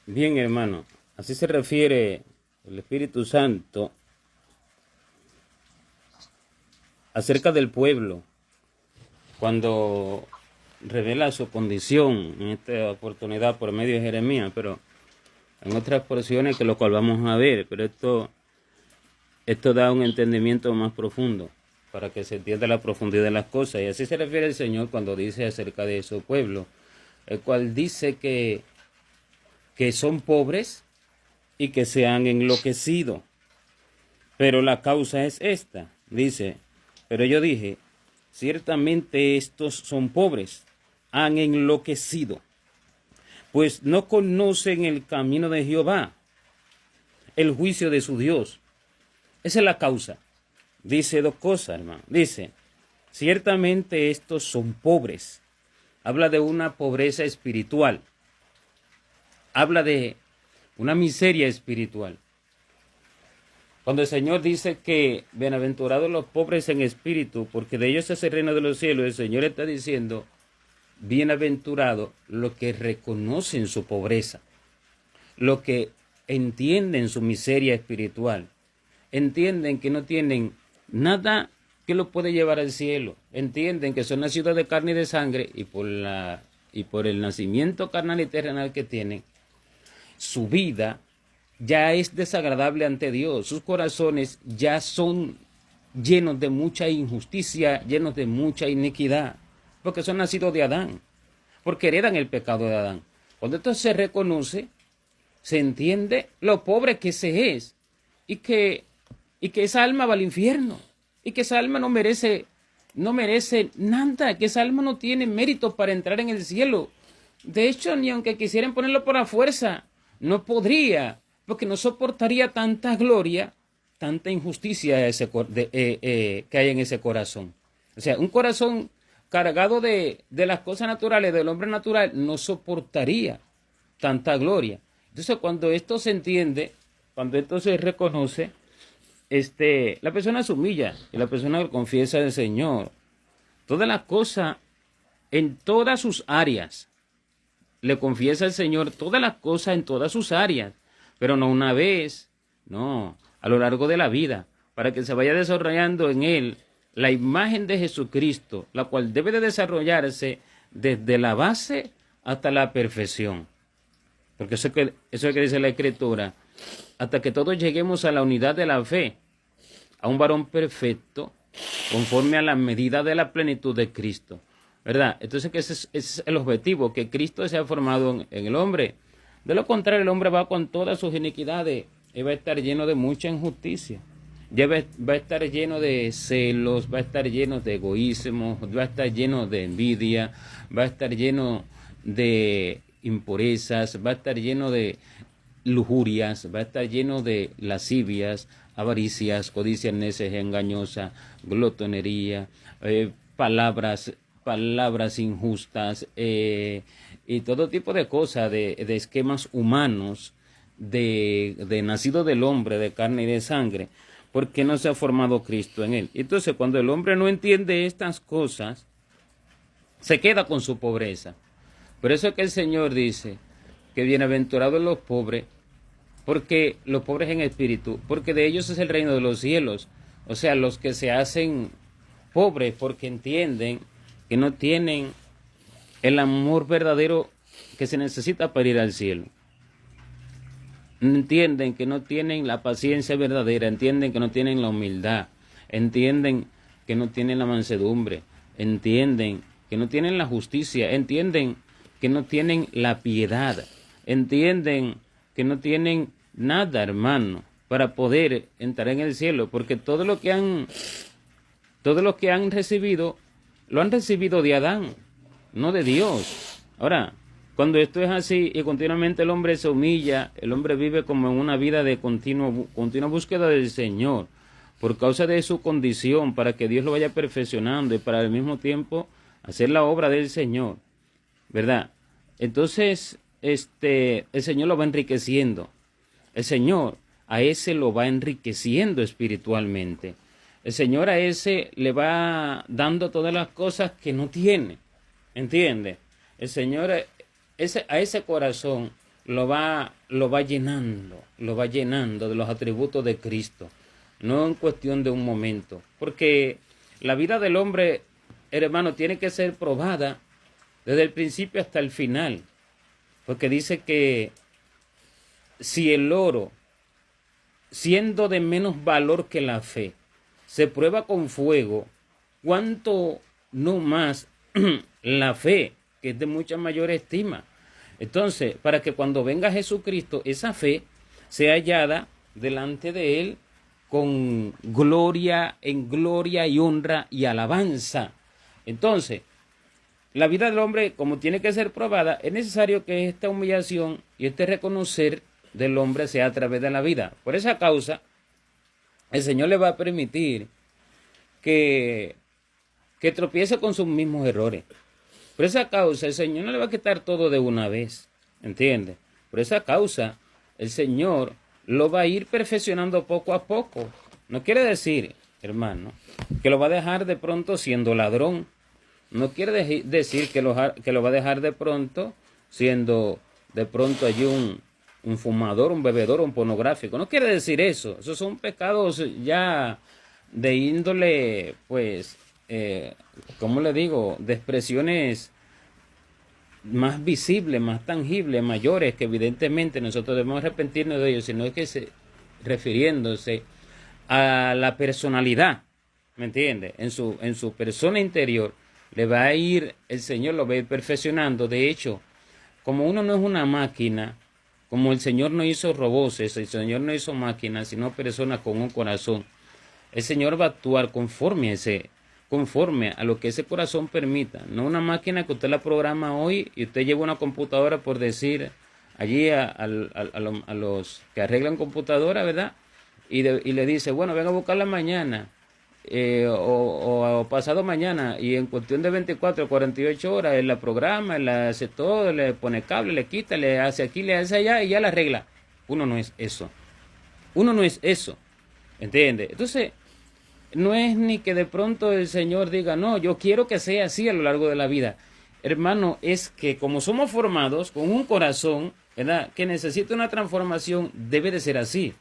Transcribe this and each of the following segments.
Bien, hermano, así se refiere el Espíritu Santo acerca del pueblo cuando revela su condición en esta oportunidad por medio de Jeremías, pero en otras porciones que lo cual vamos a ver, pero esto da un entendimiento más profundo para que se entienda la profundidad de las cosas. Y así se refiere el Señor cuando dice acerca de su pueblo, el cual dice que son pobres y que se han enloquecido. Pero la causa es esta. Dice, pero yo dije, ciertamente estos son pobres, han enloquecido, pues no conocen el camino de Jehová, el juicio de su Dios. Esa es la causa. Dice dos cosas, hermano. Dice, ciertamente estos son pobres. Habla de una pobreza espiritual. Habla de una miseria espiritual. Cuando el Señor dice que bienaventurados los pobres en espíritu, porque de ellos es el reino de los cielos, el Señor está diciendo, bienaventurados los que reconocen su pobreza, los que entienden su miseria espiritual, entienden que no tienen nada que los puede llevar al cielo, entienden que son nacidos de carne y de sangre y por el nacimiento carnal y terrenal que tienen, su vida ya es desagradable ante Dios, sus corazones ya son llenos de mucha injusticia, llenos de mucha iniquidad, porque son nacidos de Adán, porque heredan el pecado de Adán. Cuando esto se reconoce, se entiende lo pobre que se es y que esa alma va al infierno y que esa alma no merece nada, que esa alma no tiene mérito para entrar en el cielo. De hecho, ni aunque quisieran ponerlo por la fuerza, no podría, porque no soportaría tanta gloria, tanta injusticia que hay en ese corazón. O sea, un corazón cargado de las cosas naturales del hombre natural no soportaría tanta gloria. Entonces, cuando esto se entiende, cuando esto se reconoce, la persona se humilla y la persona confiesa al Señor. Todas las cosas, en todas sus áreas, le confiesa al Señor todas las cosas en todas sus áreas, pero no una vez, no, a lo largo de la vida, para que se vaya desarrollando en él la imagen de Jesucristo, la cual debe de desarrollarse desde la base hasta la perfección. Porque eso es lo que dice la Escritura, hasta que todos lleguemos a la unidad de la fe, a un varón perfecto, conforme a la medida de la plenitud de Cristo. ¿Verdad? Entonces, que ese es el objetivo, que Cristo se ha formado en el hombre. De lo contrario, el hombre va con todas sus iniquidades y va a estar lleno de mucha injusticia. Ya va a estar lleno de celos, va a estar lleno de egoísmo, va a estar lleno de envidia, va a estar lleno de impurezas, va a estar lleno de lujurias, va a estar lleno de lascivias, avaricias, codicia, necias, engañosa, glotonería, palabras injustas y todo tipo de cosas, de esquemas humanos, de nacido del hombre, de carne y de sangre, porque no se ha formado Cristo en él. Entonces, cuando el hombre no entiende estas cosas, se queda con su pobreza. Por eso es que el Señor dice que bienaventurados los pobres, porque los pobres en espíritu, porque de ellos es el reino de los cielos. O sea, los que se hacen pobres porque entienden que no tienen el amor verdadero que se necesita para ir al cielo. Entienden que no tienen la paciencia verdadera, entienden que no tienen la humildad, entienden que no tienen la mansedumbre, entienden que no tienen la justicia, entienden que no tienen la piedad, entienden que no tienen nada, hermano, para poder entrar en el cielo, porque todo lo que han recibido, lo han recibido de Adán, no de Dios. Ahora, cuando esto es así y continuamente el hombre se humilla, el hombre vive como en una vida de continua búsqueda del Señor, por causa de su condición, para que Dios lo vaya perfeccionando y para al mismo tiempo hacer la obra del Señor, ¿verdad? Entonces, el Señor lo va enriqueciendo. El Señor a ese lo va enriqueciendo espiritualmente. El Señor a ese le va dando todas las cosas que no tiene. ¿Entiende? El Señor a ese corazón lo va llenando de los atributos de Cristo, no en cuestión de un momento, porque la vida del hombre, hermano, tiene que ser probada desde el principio hasta el final, porque dice que si el oro, siendo de menos valor que la fe, se prueba con fuego, ¿cuánto no más la fe, que es de mucha mayor estima? Entonces, para que cuando venga Jesucristo, esa fe sea hallada delante de Él con gloria, en gloria y honra y alabanza. Entonces, la vida del hombre, como tiene que ser probada, es necesario que esta humillación y este reconocer del hombre sea a través de la vida. Por esa causa, el Señor le va a permitir que tropiece con sus mismos errores. Por esa causa, el Señor no le va a quitar todo de una vez, ¿entiende? Por esa causa, el Señor lo va a ir perfeccionando poco a poco. No quiere decir, hermano, que lo va a dejar de pronto siendo ladrón. No quiere decir que lo va a dejar de pronto siendo de pronto allí un fumador, un bebedor, un pornográfico. No quiere decir eso. Esos son pecados ya de índole, pues, ¿cómo le digo? De expresiones más visibles, más tangibles, mayores, que evidentemente nosotros debemos arrepentirnos de ellos, sino que refiriéndose a la personalidad, ¿me entiende? En su persona interior le va a ir, el Señor lo va a ir perfeccionando. De hecho, como uno no es una máquina, como el Señor no hizo robots, el Señor no hizo máquinas, sino personas con un corazón, el Señor va a actuar conforme a lo que ese corazón permita. No una máquina que usted la programa hoy y usted lleva una computadora, por decir, allí a los que arreglan computadora, ¿verdad? Y le dice, bueno, venga a buscarla mañana o pasado mañana, y en cuestión de 24 o 48 horas él la programa, él la hace todo, le pone cable, le quita, le hace aquí, le hace allá y ya la arregla. Uno no es eso. ¿Entiende? Entonces, no es ni que de pronto el Señor diga, no, yo quiero que sea así a lo largo de la vida. Hermano, es que como somos formados con un corazón, ¿verdad?, que necesita una transformación, debe de ser así.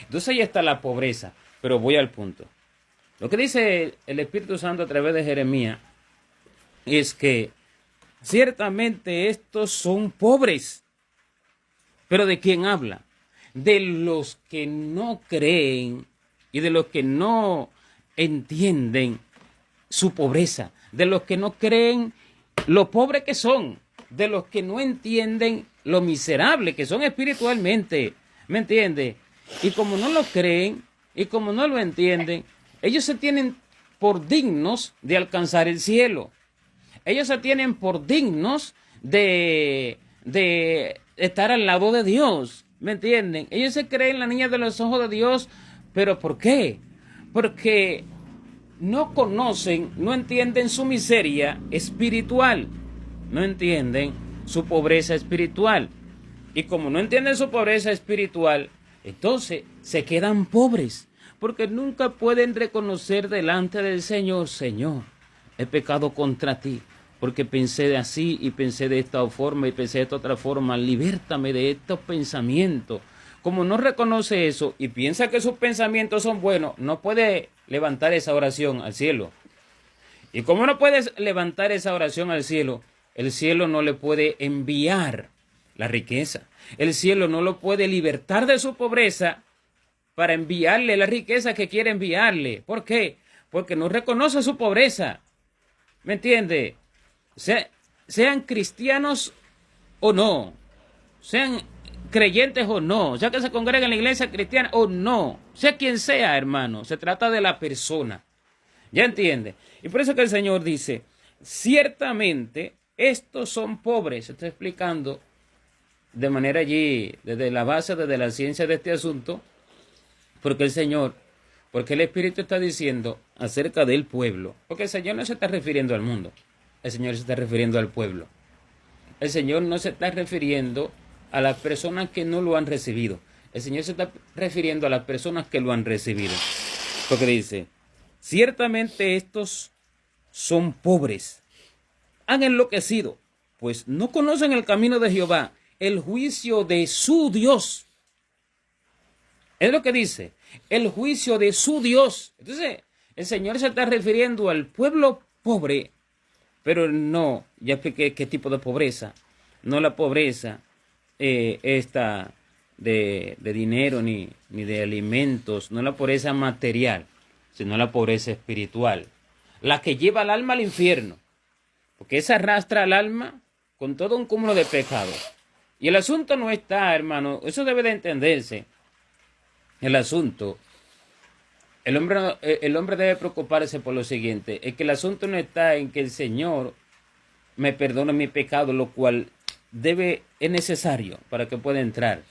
Entonces ahí está la pobreza. Pero voy al punto. Lo que dice el Espíritu Santo a través de Jeremías es que ciertamente estos son pobres. ¿Pero de quién habla? De los que no creen y de los que no entienden su pobreza, de los que no creen lo pobres que son, de los que no entienden lo miserable que son espiritualmente, ¿me entiende? Y como no lo creen y como no lo entienden, ellos se tienen por dignos de alcanzar el cielo. Ellos se tienen por dignos de estar al lado de Dios, ¿me entienden? Ellos se creen la niña de los ojos de Dios, ¿pero por qué? Porque no conocen, no entienden su miseria espiritual, no entienden su pobreza espiritual. Y como no entienden su pobreza espiritual, entonces se quedan pobres, porque nunca pueden reconocer delante del Señor, Señor, he pecado contra ti, porque pensé de así y pensé de esta forma y pensé de esta otra forma, libértame de estos pensamientos. Como no reconoce eso y piensa que sus pensamientos son buenos, no puede levantar esa oración al cielo. Y como no puede levantar esa oración al cielo, el cielo no le puede enviar la riqueza. El cielo no lo puede libertar de su pobreza para enviarle la riqueza que quiere enviarle. ¿Por qué? Porque no reconoce su pobreza. ¿Me entiende? Sean cristianos o no, sean creyentes o no, sea que se congreguen en la iglesia cristiana o no, sea quien sea, hermano, se trata de la persona. ¿Ya entiende? Y por eso que el Señor dice, ciertamente estos son pobres. Se está explicando de manera allí, desde la base, desde la ciencia de este asunto, porque el Espíritu está diciendo acerca del pueblo, porque el Señor no se está refiriendo al mundo, el Señor se está refiriendo al pueblo. El Señor no se está refiriendo a las personas que no lo han recibido. El Señor se está refiriendo a las personas que lo han recibido. Porque dice, ciertamente estos son pobres, han enloquecido, pues no conocen el camino de Jehová el juicio de su Dios. Es lo que dice, el juicio de su Dios. Entonces, el Señor se está refiriendo al pueblo pobre, pero no, ya expliqué qué tipo de pobreza. No la pobreza esta de dinero ni de alimentos, no la pobreza material, sino la pobreza espiritual, la que lleva al alma al infierno, porque esa arrastra al alma con todo un cúmulo de pecados. Y el asunto no está, hermano, eso debe de entenderse. El asunto, el hombre debe preocuparse por lo siguiente, es que el asunto no está en que el Señor me perdone mi pecado, lo cual es necesario para que pueda entrar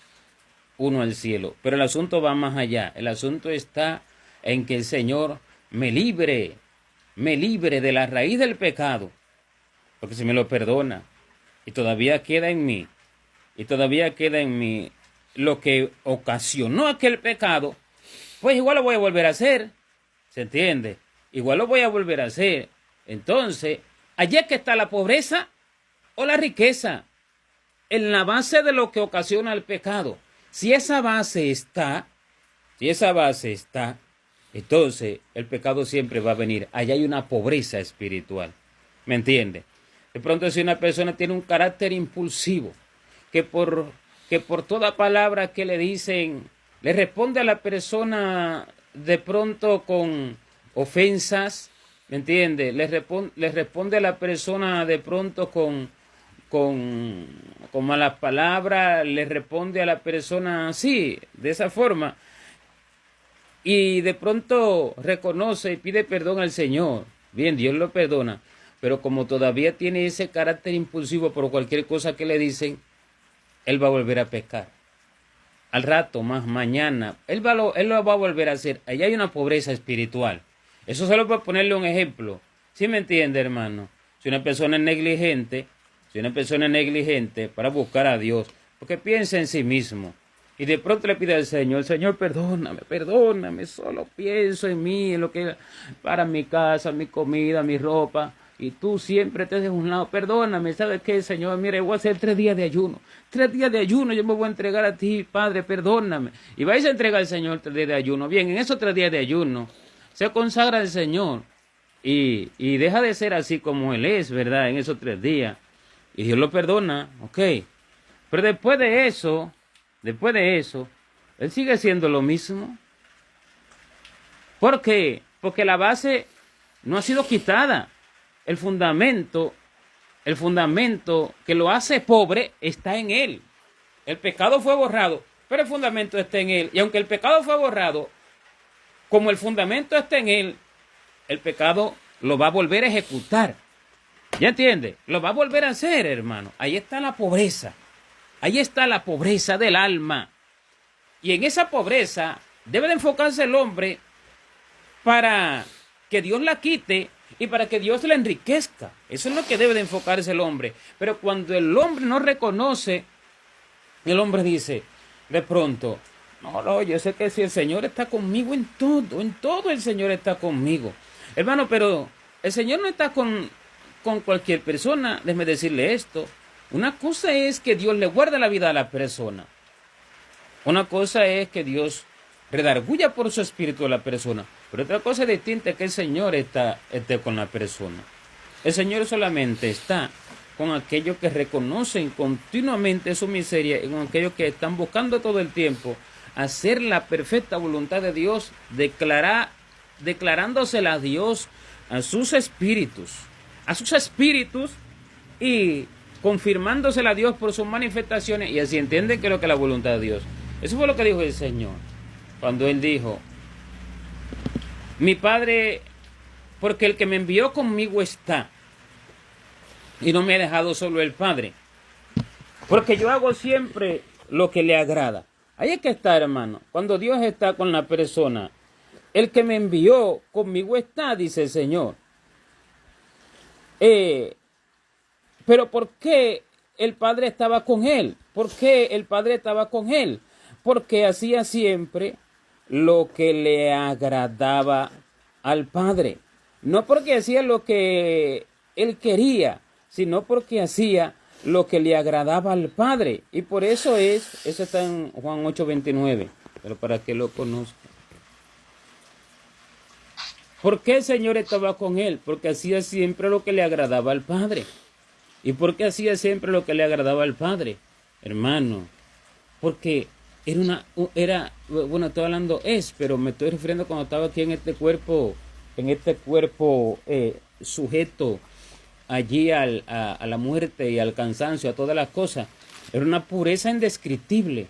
uno al cielo. Pero el asunto va más allá. El asunto está en que el Señor me libre de la raíz del pecado, porque si me lo perdona y todavía queda en mí, lo que ocasionó aquel pecado, pues igual lo voy a volver a hacer. ¿Se entiende? Igual lo voy a volver a hacer. Entonces, allí es que está la pobreza o la riqueza, en la base de lo que ocasiona el pecado. Si esa base está, entonces el pecado siempre va a venir. Allá hay una pobreza espiritual. ¿Me entiende? De pronto, si una persona tiene un carácter impulsivo, que por toda palabra que le dicen, le responde a la persona de pronto con ofensas, ¿me entiende? Le responde a la persona de pronto con malas palabras, le responde a la persona así, de esa forma, y de pronto reconoce y pide perdón al Señor. Bien, Dios lo perdona, pero como todavía tiene ese carácter impulsivo por cualquier cosa que le dicen, él va a volver a pecar. Al rato, más mañana, él lo va a volver a hacer. Allá hay una pobreza espiritual. Eso solo para ponerle un ejemplo. ¿Sí me entiende, hermano? Si una persona es negligente para buscar a Dios, porque piensa en sí mismo, y de pronto le pide al Señor, Señor, perdóname, solo pienso en mí, en lo que para mi casa, mi comida, mi ropa, y tú siempre te de un lado, perdóname, ¿sabes qué, Señor? Mira, voy a hacer 3 días de ayuno, yo me voy a entregar a ti, Padre, perdóname, y vais a entregar al Señor 3 días de ayuno. Bien, en esos 3 días de ayuno, se consagra al Señor, y deja de ser así como Él es, ¿verdad? En esos 3 días, y Dios lo perdona, ok, pero después de eso, Él sigue siendo lo mismo. ¿Por qué? Porque la base no ha sido quitada. El fundamento que lo hace pobre está en Él. El pecado fue borrado, pero el fundamento está en Él. Y aunque el pecado fue borrado, como el fundamento está en Él, el pecado lo va a volver a ejecutar. ¿Ya entiende? Lo va a volver a hacer, hermano. Ahí está la pobreza. Ahí está la pobreza del alma. Y en esa pobreza debe de enfocarse el hombre para que Dios la quite y para que Dios la enriquezca. Eso es lo que debe de enfocarse el hombre. Pero cuando el hombre no reconoce, el hombre dice de pronto, no, yo sé que si el Señor está conmigo en todo el Señor está conmigo. Hermano, pero el Señor no está con cualquier persona. Déjeme decirle esto. Una cosa es que Dios le guarda la vida a la persona. Una cosa es que Dios redarguya por su espíritu a la persona. Pero otra cosa distinta es que el Señor esté con la persona. El Señor solamente está con aquellos que reconocen continuamente su miseria y con aquellos que están buscando todo el tiempo hacer la perfecta voluntad de Dios, declarándosela a Dios a sus espíritus y confirmándosela a Dios por sus manifestaciones, y así entienden que es lo que es la voluntad de Dios. Eso fue lo que dijo el Señor cuando Él dijo, mi Padre, porque el que me envió conmigo está, y no me ha dejado solo el Padre, porque yo hago siempre lo que le agrada. Ahí es que está, hermano, cuando Dios está con la persona, el que me envió conmigo está, dice el Señor. Pero ¿por qué el Padre estaba con él? ¿Por qué el Padre estaba con él? Porque hacía siempre lo que le agradaba al Padre. No porque hacía lo que él quería, sino porque hacía lo que le agradaba al Padre. Y por eso eso está en Juan 8:29, pero para que lo conozca. ¿Por qué el Señor estaba con él? Porque hacía siempre lo que le agradaba al Padre. ¿Y por qué hacía siempre lo que le agradaba al Padre? Hermano, porque bueno, estoy hablando pero me estoy refiriendo cuando estaba aquí en este cuerpo sujeto allí a la muerte y al cansancio, a todas las cosas. Era una pureza indescriptible.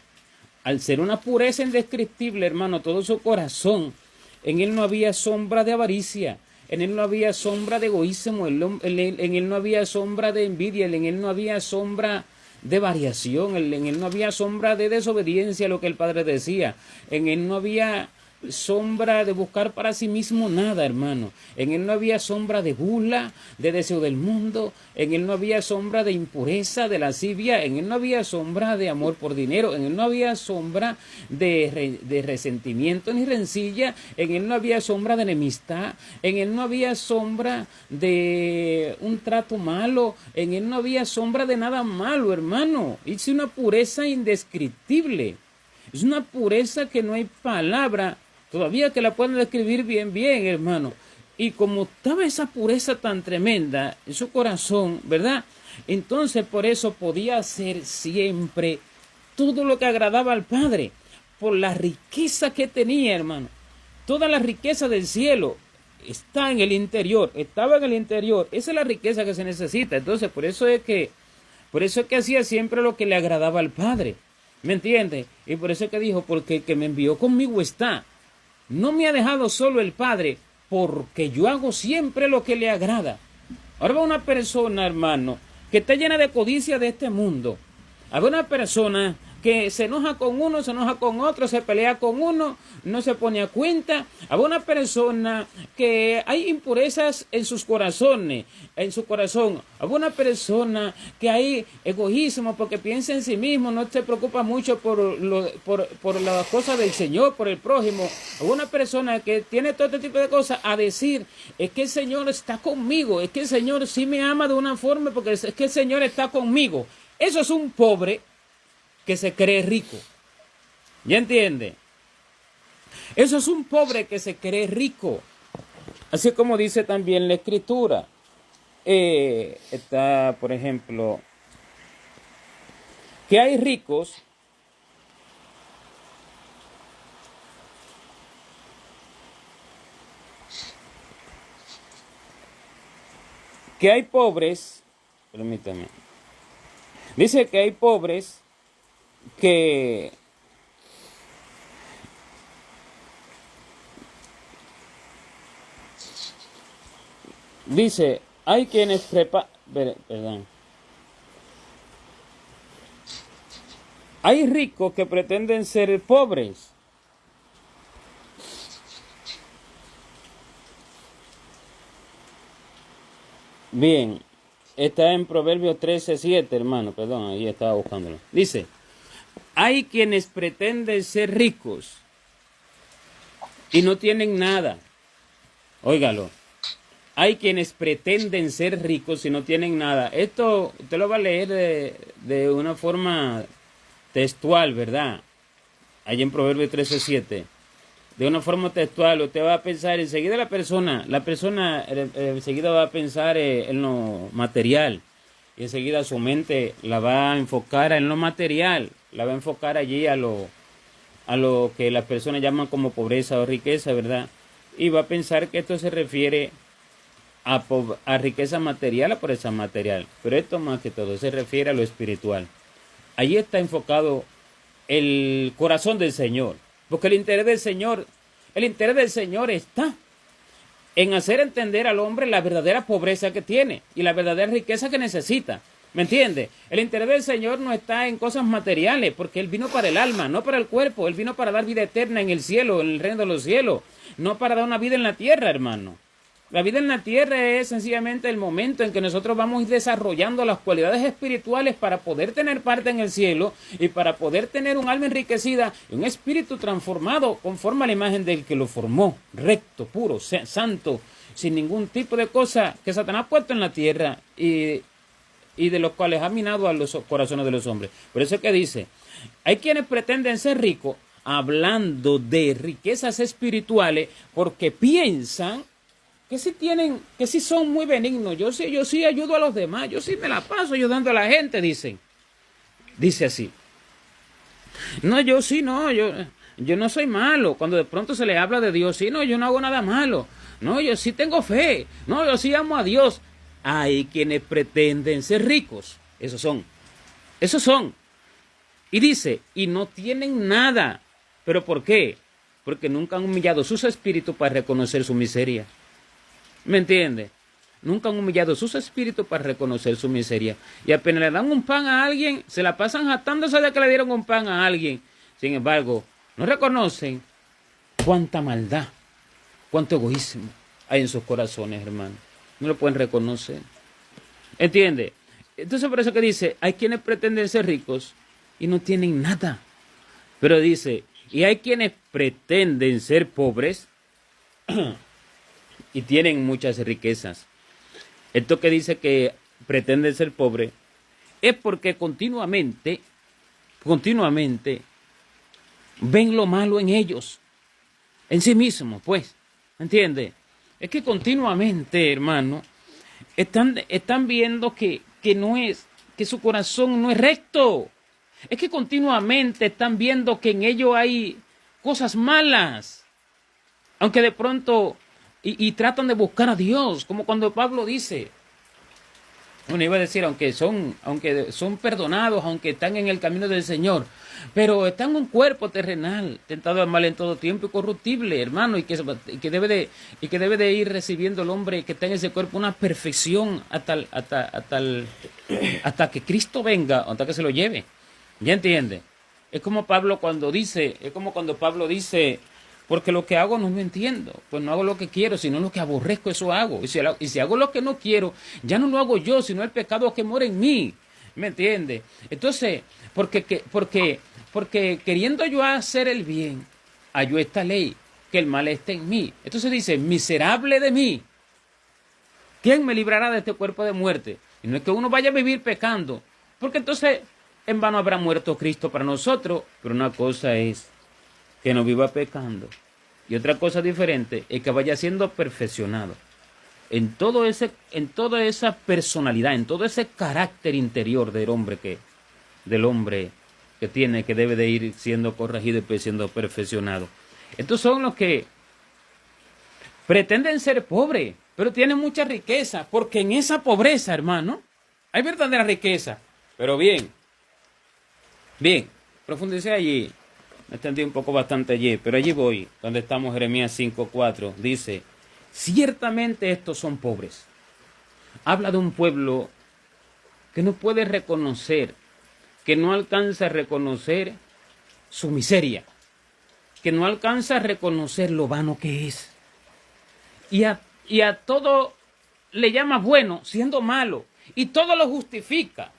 Al ser una pureza indescriptible, hermano, todo su corazón, en él no había sombra de avaricia, en él no había sombra de egoísmo, en él no había sombra de envidia, en él no había sombra de variación, en él no había sombra de desobediencia a lo que el Padre decía, en él no había sombra de buscar para sí mismo nada, hermano. En él no había sombra de burla, de deseo del mundo. En él no había sombra de impureza, de lascivia. En él no había sombra de amor por dinero. En él no había sombra de resentimiento ni rencilla. En él no había sombra de enemistad. En él no había sombra de un trato malo. En él no había sombra de nada malo, hermano. Es una pureza indescriptible. Es una pureza que no hay palabra todavía que la puedan describir bien, hermano. Y como estaba esa pureza tan tremenda en su corazón, ¿verdad? Entonces por eso podía hacer siempre todo lo que agradaba al Padre, por la riqueza que tenía, hermano. Toda la riqueza del cielo está en el interior, estaba en el interior. Esa es la riqueza que se necesita. Entonces por eso es que hacía siempre lo que le agradaba al Padre. ¿Me entiende? Y por eso es que dijo, porque el que me envió conmigo está. No me ha dejado solo el Padre, porque yo hago siempre lo que le agrada. Ahora va una persona, hermano, que está llena de codicia de este mundo. Hay una persona que se enoja con uno, se enoja con otro, se pelea con uno, no se pone a cuenta. Hay una persona que hay impurezas en sus corazones, en su corazón. Hay una persona que hay egoísmo porque piensa en sí mismo, no se preocupa mucho por las cosas del Señor, por el prójimo. Hay una persona que tiene todo este tipo de cosas a decir, es que el Señor está conmigo, es que el Señor sí me ama de una forma porque es que el Señor está conmigo. Eso es un pobre que se cree rico. ¿Ya entiende? Eso es un pobre que se cree rico. Así como dice también la Escritura. Está, por ejemplo, que hay ricos que hay pobres, permítame. Dice que hay pobres que dice, hay quienes hay ricos que pretenden ser pobres. Bien, está en Proverbios 13:7, hermano, perdón, ahí estaba buscándolo. Dice, hay quienes pretenden ser ricos y no tienen nada. Óigalo. Hay quienes pretenden ser ricos y no tienen nada. Esto usted lo va a leer de una forma textual, ¿verdad? Ahí en Proverbios 13:7. De una forma textual, usted va a pensar enseguida la persona enseguida va a pensar en lo material. Y enseguida su mente la va a enfocar en lo material. La va a enfocar allí a lo que las personas llaman como pobreza o riqueza, ¿verdad? Y va a pensar que esto se refiere a riqueza material, a pobreza material. Pero esto más que todo se refiere a lo espiritual. Allí está enfocado el corazón del Señor. Porque el interés del Señor está en hacer entender al hombre la verdadera pobreza que tiene y la verdadera riqueza que necesita. ¿Me entiende? El interés del Señor no está en cosas materiales, porque Él vino para el alma, no para el cuerpo. Él vino para dar vida eterna en el cielo, en el reino de los cielos, no para dar una vida en la tierra, hermano. La vida en la tierra es sencillamente el momento en que nosotros vamos desarrollando las cualidades espirituales para poder tener parte en el cielo y para poder tener un alma enriquecida y un espíritu transformado conforme a la imagen del que lo formó, recto, puro, santo, sin ningún tipo de cosa que Satanás ha puesto en la tierra. Y y de los cuales ha minado a los corazones de los hombres. Por eso es que dice, hay quienes pretenden ser ricos hablando de riquezas espirituales porque piensan que sí tienen, que sí son muy benignos. Yo sí ayudo a los demás, yo sí me la paso ayudando a la gente, dicen. Dice así. No, yo sí, no, yo no soy malo. Cuando de pronto se le habla de Dios, sí, no, yo no hago nada malo. No, yo sí tengo fe. No, yo sí amo a Dios. Hay quienes pretenden ser ricos. Esos son. Esos son. Y dice, y no tienen nada. ¿Pero por qué? Porque nunca han humillado sus espíritus para reconocer su miseria. ¿Me entiende? Nunca han humillado sus espíritus para reconocer su miseria. Y apenas le dan un pan a alguien, se la pasan jactándose de que le dieron un pan a alguien. Sin embargo, no reconocen cuánta maldad, cuánto egoísmo hay en sus corazones, hermano. No lo pueden reconocer. ¿Entiende? Entonces por eso que dice, hay quienes pretenden ser ricos y no tienen nada. Pero dice, y hay quienes pretenden ser pobres y tienen muchas riquezas. Esto que dice que pretenden ser pobres es porque continuamente ven lo malo en ellos, en sí mismos, pues, ¿entiende? Es que continuamente, hermano, están viendo que su corazón no es recto. Es que continuamente están viendo que en ellos hay cosas malas, aunque de pronto y tratan de buscar a Dios, como cuando Pablo dice, bueno, iba a decir, aunque son perdonados, aunque están en el camino del Señor, pero están en un cuerpo terrenal, tentado al mal en todo tiempo y corruptible, hermano, y que debe de ir recibiendo el hombre que está en ese cuerpo una perfección hasta que Cristo venga, hasta que se lo lleve. ¿Ya entiende? Es como cuando Pablo dice, porque lo que hago no lo entiendo, pues no hago lo que quiero, sino lo que aborrezco, eso hago. Y si hago lo que no quiero, ya no lo hago yo, sino el pecado que mora en mí. ¿Me entiende? Entonces, porque queriendo yo hacer el bien, hallo esta ley, que el mal esté en mí. Entonces dice, miserable de mí, ¿quién me librará de este cuerpo de muerte? Y no es que uno vaya a vivir pecando, porque entonces en vano habrá muerto Cristo para nosotros. Pero una cosa es que no viva pecando, y otra cosa diferente es que vaya siendo perfeccionado en toda esa personalidad, en todo ese carácter interior del hombre que tiene, que debe de ir siendo corregido y siendo perfeccionado. Estos son los que pretenden ser pobres, pero tienen mucha riqueza, porque en esa pobreza, hermano, hay verdadera riqueza. Pero bien, profundicé allí. Me extendí un poco bastante allí, pero allí voy, donde estamos, Jeremías 5:4. Dice, ciertamente estos son pobres. Habla de un pueblo que no puede reconocer, que no alcanza a reconocer su miseria, que no alcanza a reconocer lo vano que es. Y a todo le llama bueno, siendo malo, y todo lo justifica,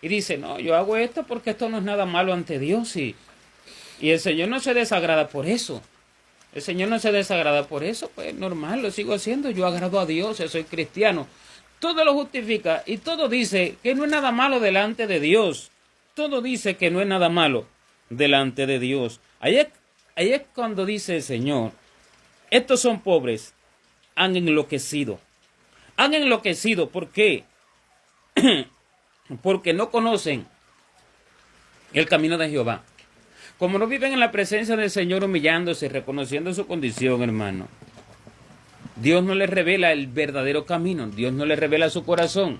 Y dice, no, yo hago esto porque esto no es nada malo ante Dios. Y el Señor no se desagrada por eso. Pues normal, lo sigo haciendo. Yo agrado a Dios, yo soy cristiano. Todo lo justifica y todo dice que no es nada malo delante de Dios. Ahí es cuando dice el Señor, estos son pobres, han enloquecido. ¿Por qué? Porque no conocen el camino de Jehová. Como no viven en la presencia del Señor humillándose, reconociendo su condición, hermano, Dios no les revela el verdadero camino, Dios no les revela su corazón.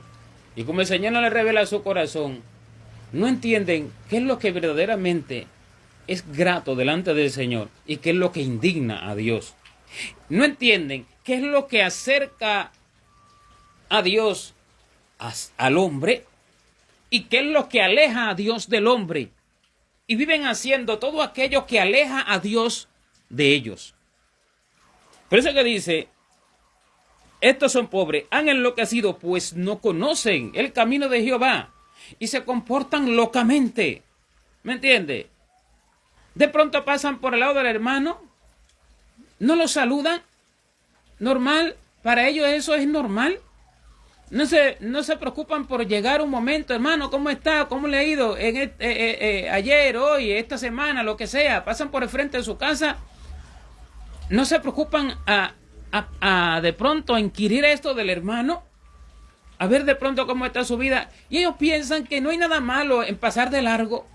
Y como el Señor no les revela su corazón, no entienden qué es lo que verdaderamente es grato delante del Señor y qué es lo que indigna a Dios. No entienden qué es lo que acerca a Dios al hombre y qué es lo que aleja a Dios del hombre. Y viven haciendo todo aquello que aleja a Dios de ellos. Por eso que dice, estos son pobres, han enloquecido, pues no conocen el camino de Jehová y se comportan locamente. ¿Me entiende? De pronto pasan por el lado del hermano, no lo saludan, normal, para ellos eso es normal. No se preocupan por llegar un momento, hermano, ¿cómo está? ¿Cómo le ha ido? Ayer, hoy, esta semana, lo que sea. Pasan por el frente de su casa. No se preocupan a de pronto inquirir esto del hermano. A ver de pronto cómo está su vida. Y ellos piensan que no hay nada malo en pasar de largo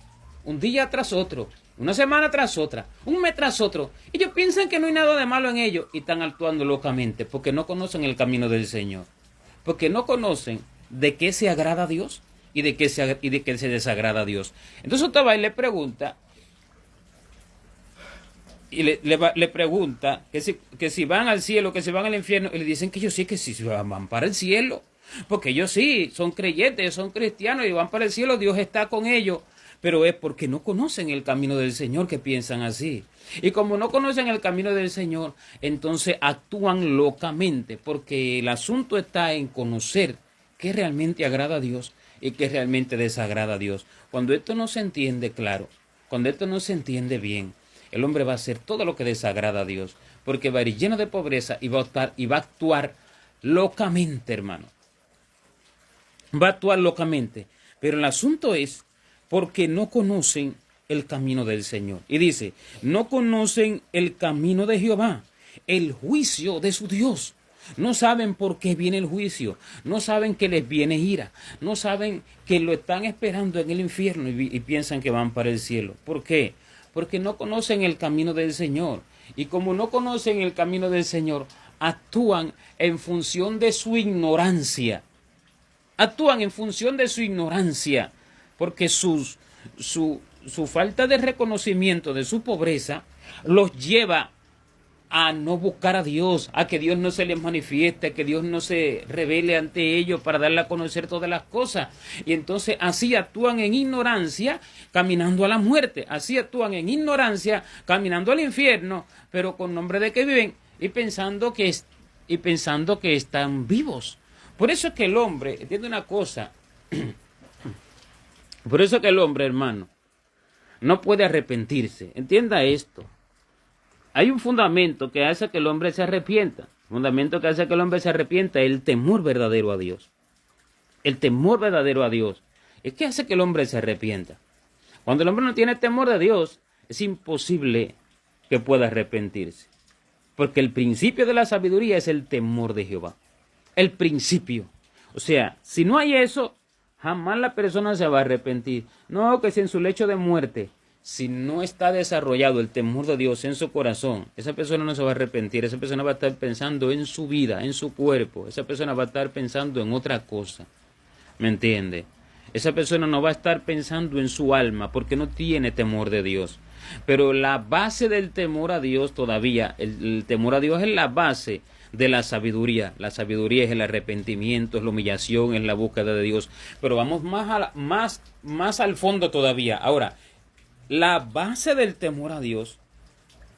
un día tras otro, una semana tras otra, un mes tras otro. Ellos piensan que no hay nada de malo en ello y están actuando locamente porque no conocen el camino del Señor. Porque no conocen de qué se agrada a Dios y de qué se desagrada a Dios. Entonces usted va y le pregunta, y le pregunta que si van al cielo, que si van al infierno, y le dicen que ellos sí, que si van para el cielo, porque ellos sí, son creyentes, son cristianos y van para el cielo, Dios está con ellos, pero es porque no conocen el camino del Señor que piensan así. Y como no conocen el camino del Señor, entonces actúan locamente, porque el asunto está en conocer qué realmente agrada a Dios y qué realmente desagrada a Dios. Cuando esto no se entiende claro, cuando esto no se entiende bien, el hombre va a hacer todo lo que desagrada a Dios, porque va a ir lleno de pobreza y va a actuar locamente, hermano. Va a actuar locamente. Pero el asunto es porque no conocen el camino del Señor. Y dice, no conocen el camino de Jehová, el juicio de su Dios. No saben por qué viene el juicio, no saben que les viene ira, no saben que lo están esperando en el infierno y piensan que van para el cielo. ¿Por qué? Porque no conocen el camino del Señor. Y como no conocen el camino del Señor, actúan en función de su ignorancia. Actúan en función de su ignorancia, porque su falta de reconocimiento de su pobreza los lleva a no buscar a Dios, a que Dios no se les manifieste, a que Dios no se revele ante ellos para darle a conocer todas las cosas. Y entonces así actúan en ignorancia, caminando a la muerte. Así actúan en ignorancia, caminando al infierno, pero con nombre de que viven y pensando que están vivos. Por eso es que el hombre, entiende una cosa, por eso es que el hombre, hermano, no puede arrepentirse. Entienda esto. Hay un fundamento que hace que el hombre se arrepienta. El fundamento que hace que el hombre se arrepienta es el temor verdadero a Dios. El temor verdadero a Dios es que hace que el hombre se arrepienta. Cuando el hombre no tiene temor de Dios, es imposible que pueda arrepentirse. Porque el principio de la sabiduría es el temor de Jehová. El principio. O sea, si no hay eso, jamás la persona se va a arrepentir. No, que si en su lecho de muerte, si no está desarrollado el temor de Dios en su corazón, esa persona no se va a arrepentir. Esa persona va a estar pensando en su vida, en su cuerpo. Esa persona va a estar pensando en otra cosa. ¿Me entiende? Esa persona no va a estar pensando en su alma porque no tiene temor de Dios. Pero la base del temor a Dios todavía, el temor a Dios es la base de la sabiduría. La sabiduría es el arrepentimiento, es la humillación, es la búsqueda de Dios. Pero vamos más al fondo todavía. Ahora, la base del temor a Dios,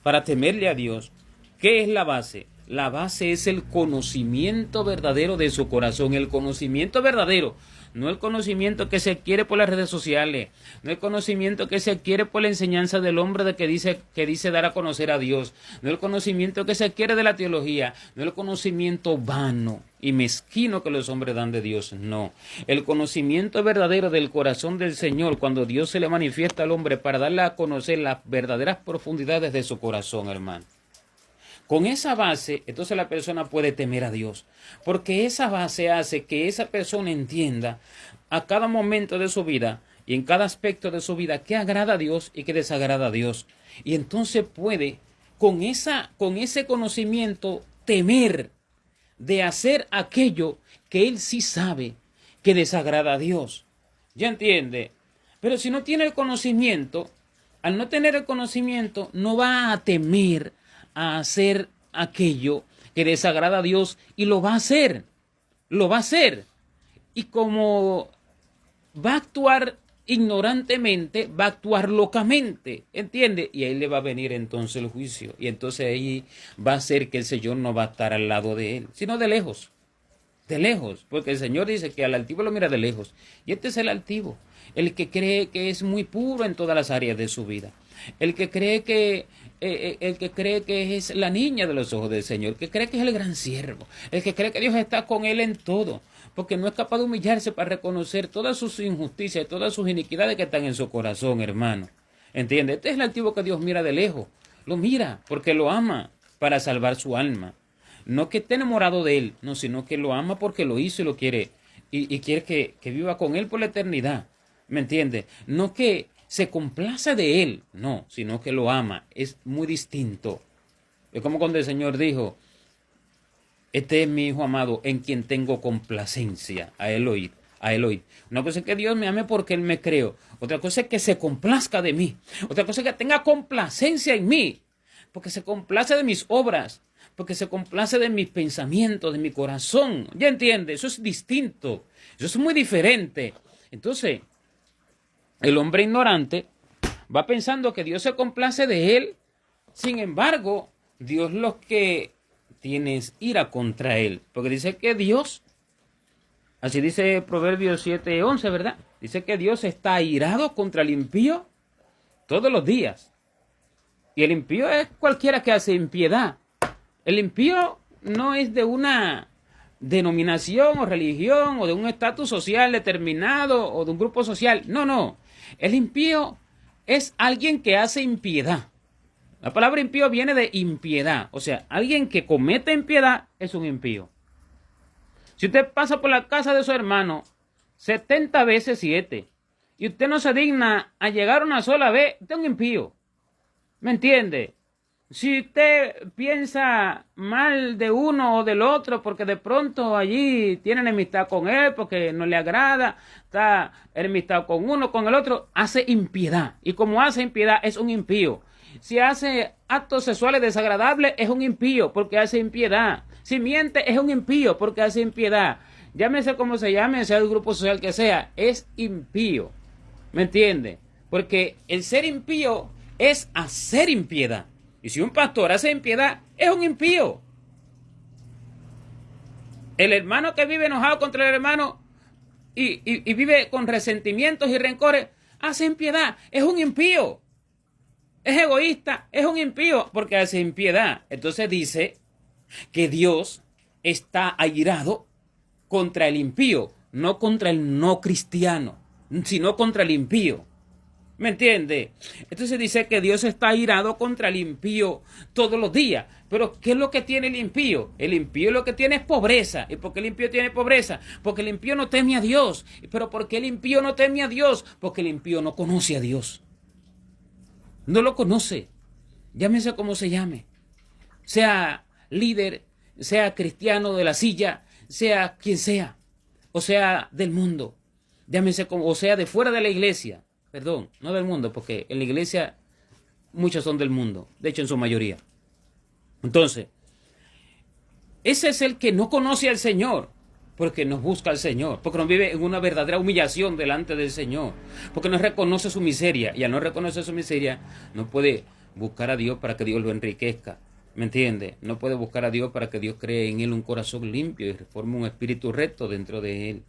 para temerle a Dios, ¿qué es la base? La base es el conocimiento verdadero de su corazón, el conocimiento verdadero. No el conocimiento que se adquiere por las redes sociales, no el conocimiento que se adquiere por la enseñanza del hombre que dice dar a conocer a Dios, no el conocimiento que se adquiere de la teología, no el conocimiento vano y mezquino que los hombres dan de Dios, no. El conocimiento verdadero del corazón del Señor, cuando Dios se le manifiesta al hombre para darle a conocer las verdaderas profundidades de su corazón, hermano. Con esa base, entonces la persona puede temer a Dios, porque esa base hace que esa persona entienda a cada momento de su vida y en cada aspecto de su vida qué agrada a Dios y qué desagrada a Dios. Y entonces puede, con ese conocimiento, temer de hacer aquello que él sí sabe que desagrada a Dios. ¿Ya entiende? Pero si no tiene el conocimiento, al no tener el conocimiento, no va a temer a hacer aquello que desagrada a Dios y lo va a hacer. Y como va a actuar ignorantemente, va a actuar locamente, ¿entiende? Y ahí le va a venir entonces el juicio. Y entonces ahí va a ser que el Señor no va a estar al lado de él, sino de lejos. De lejos, porque el Señor dice que al altivo lo mira de lejos. Y este es el altivo, el que cree que es muy puro en todas las áreas de su vida. El que cree que es la niña de los ojos del Señor, que cree que es el gran siervo, el que cree que Dios está con él en todo, porque no es capaz de humillarse para reconocer todas sus injusticias, todas sus iniquidades que están en su corazón, hermano. ¿Entiende? Este es el altivo que Dios mira de lejos. Lo mira porque lo ama para salvar su alma. No que esté enamorado de él, no, sino que lo ama porque lo hizo y lo quiere. Y quiere que viva con él por la eternidad. ¿Me entiende? No que se complace de él, no, sino que lo ama. Es muy distinto. Es como cuando el Señor dijo, este es mi hijo amado en quien tengo complacencia, a él oír. A él oír. Una cosa es que Dios me ame porque él me creó. Otra cosa es que se complazca de mí. Otra cosa es que tenga complacencia en mí. Porque se complace de mis obras. Porque se complace de mis pensamientos, de mi corazón. ¿Ya entiende? Eso es distinto. Eso es muy diferente. Entonces, el hombre ignorante va pensando que Dios se complace de él. Sin embargo, Dios lo que tiene es ira contra él. Porque dice que Dios, así dice Proverbios 7:11, ¿verdad? Dice que Dios está airado contra el impío todos los días. Y el impío es cualquiera que hace impiedad. El impío no es de una denominación o religión o de un estatus social determinado o de un grupo social. No, no. El impío es alguien que hace impiedad. La palabra impío viene de impiedad. O sea, alguien que comete impiedad es un impío. Si usted pasa por la casa de su hermano 70 veces 7 y usted no se digna a llegar una sola vez, usted es un impío. ¿Me entiende? Si usted piensa mal de uno o del otro porque de pronto allí tiene enemistad con él, porque no le agrada, está enemistad con uno, con el otro, hace impiedad. Y como hace impiedad, es un impío. Si hace actos sexuales desagradables, es un impío porque hace impiedad. Si miente, es un impío porque hace impiedad. Llámese como se llame, sea del grupo social que sea, es impío. ¿Me entiende? Porque el ser impío es hacer impiedad. Y si un pastor hace impiedad, es un impío. El hermano que vive enojado contra el hermano y vive con resentimientos y rencores, hace impiedad, es un impío. Es egoísta, es un impío porque hace impiedad. Entonces dice que Dios está airado contra el impío, no contra el no cristiano, sino contra el impío. ¿Me entiende? Entonces dice que Dios está airado contra el impío todos los días. Pero ¿qué es lo que tiene el impío? El impío lo que tiene es pobreza. ¿Y por qué el impío tiene pobreza? Porque el impío no teme a Dios. ¿Pero por qué el impío no teme a Dios? Porque el impío no conoce a Dios. No lo conoce. Llámese como se llame. Sea líder, sea cristiano de la silla, sea quien sea. O sea del mundo. Llámese como, o sea de fuera de la iglesia. Perdón, no del mundo, porque en la iglesia muchos son del mundo, de hecho en su mayoría. Entonces, ese es el que no conoce al Señor, porque no busca al Señor, porque no vive en una verdadera humillación delante del Señor, porque no reconoce su miseria, y al no reconocer su miseria, no puede buscar a Dios para que Dios lo enriquezca. ¿Me entiende? No puede buscar a Dios para que Dios cree en él un corazón limpio y forme un espíritu recto dentro de él.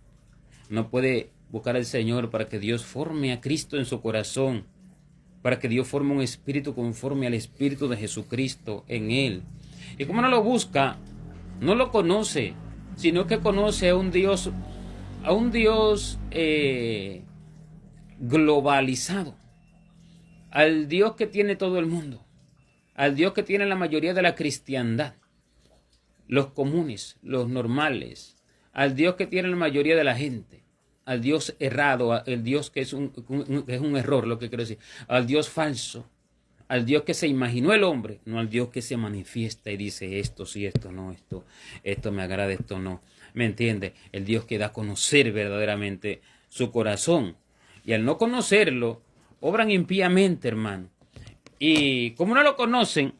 No puede buscar al Señor para que Dios forme a Cristo en su corazón, para que Dios forme un espíritu conforme al espíritu de Jesucristo en él. Y como no lo busca, no lo conoce, sino que conoce a un Dios globalizado, al Dios que tiene todo el mundo, al Dios que tiene la mayoría de la cristiandad, los comunes, los normales, al Dios que tiene la mayoría de la gente, al Dios errado, al Dios que es un error, lo que quiero decir, al Dios falso, al Dios que se imaginó el hombre, no al Dios que se manifiesta y dice esto sí, esto no, esto me agrada, esto no. ¿Me entiende? El Dios que da a conocer verdaderamente su corazón. Y al no conocerlo, obran impíamente, hermano. Y como no lo conocen,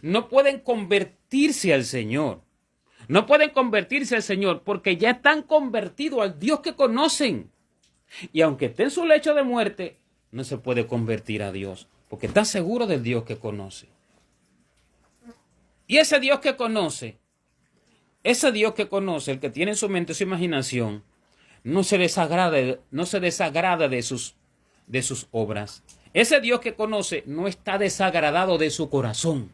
no pueden convertirse al Señor. No pueden convertirse al Señor porque ya están convertidos al Dios que conocen. Y aunque esté en su lecho de muerte, no se puede convertir a Dios porque está seguro del Dios que conoce. Y ese Dios que conoce, el que tiene en su mente su imaginación, no se desagrada de sus obras. Ese Dios que conoce no está desagradado de su corazón.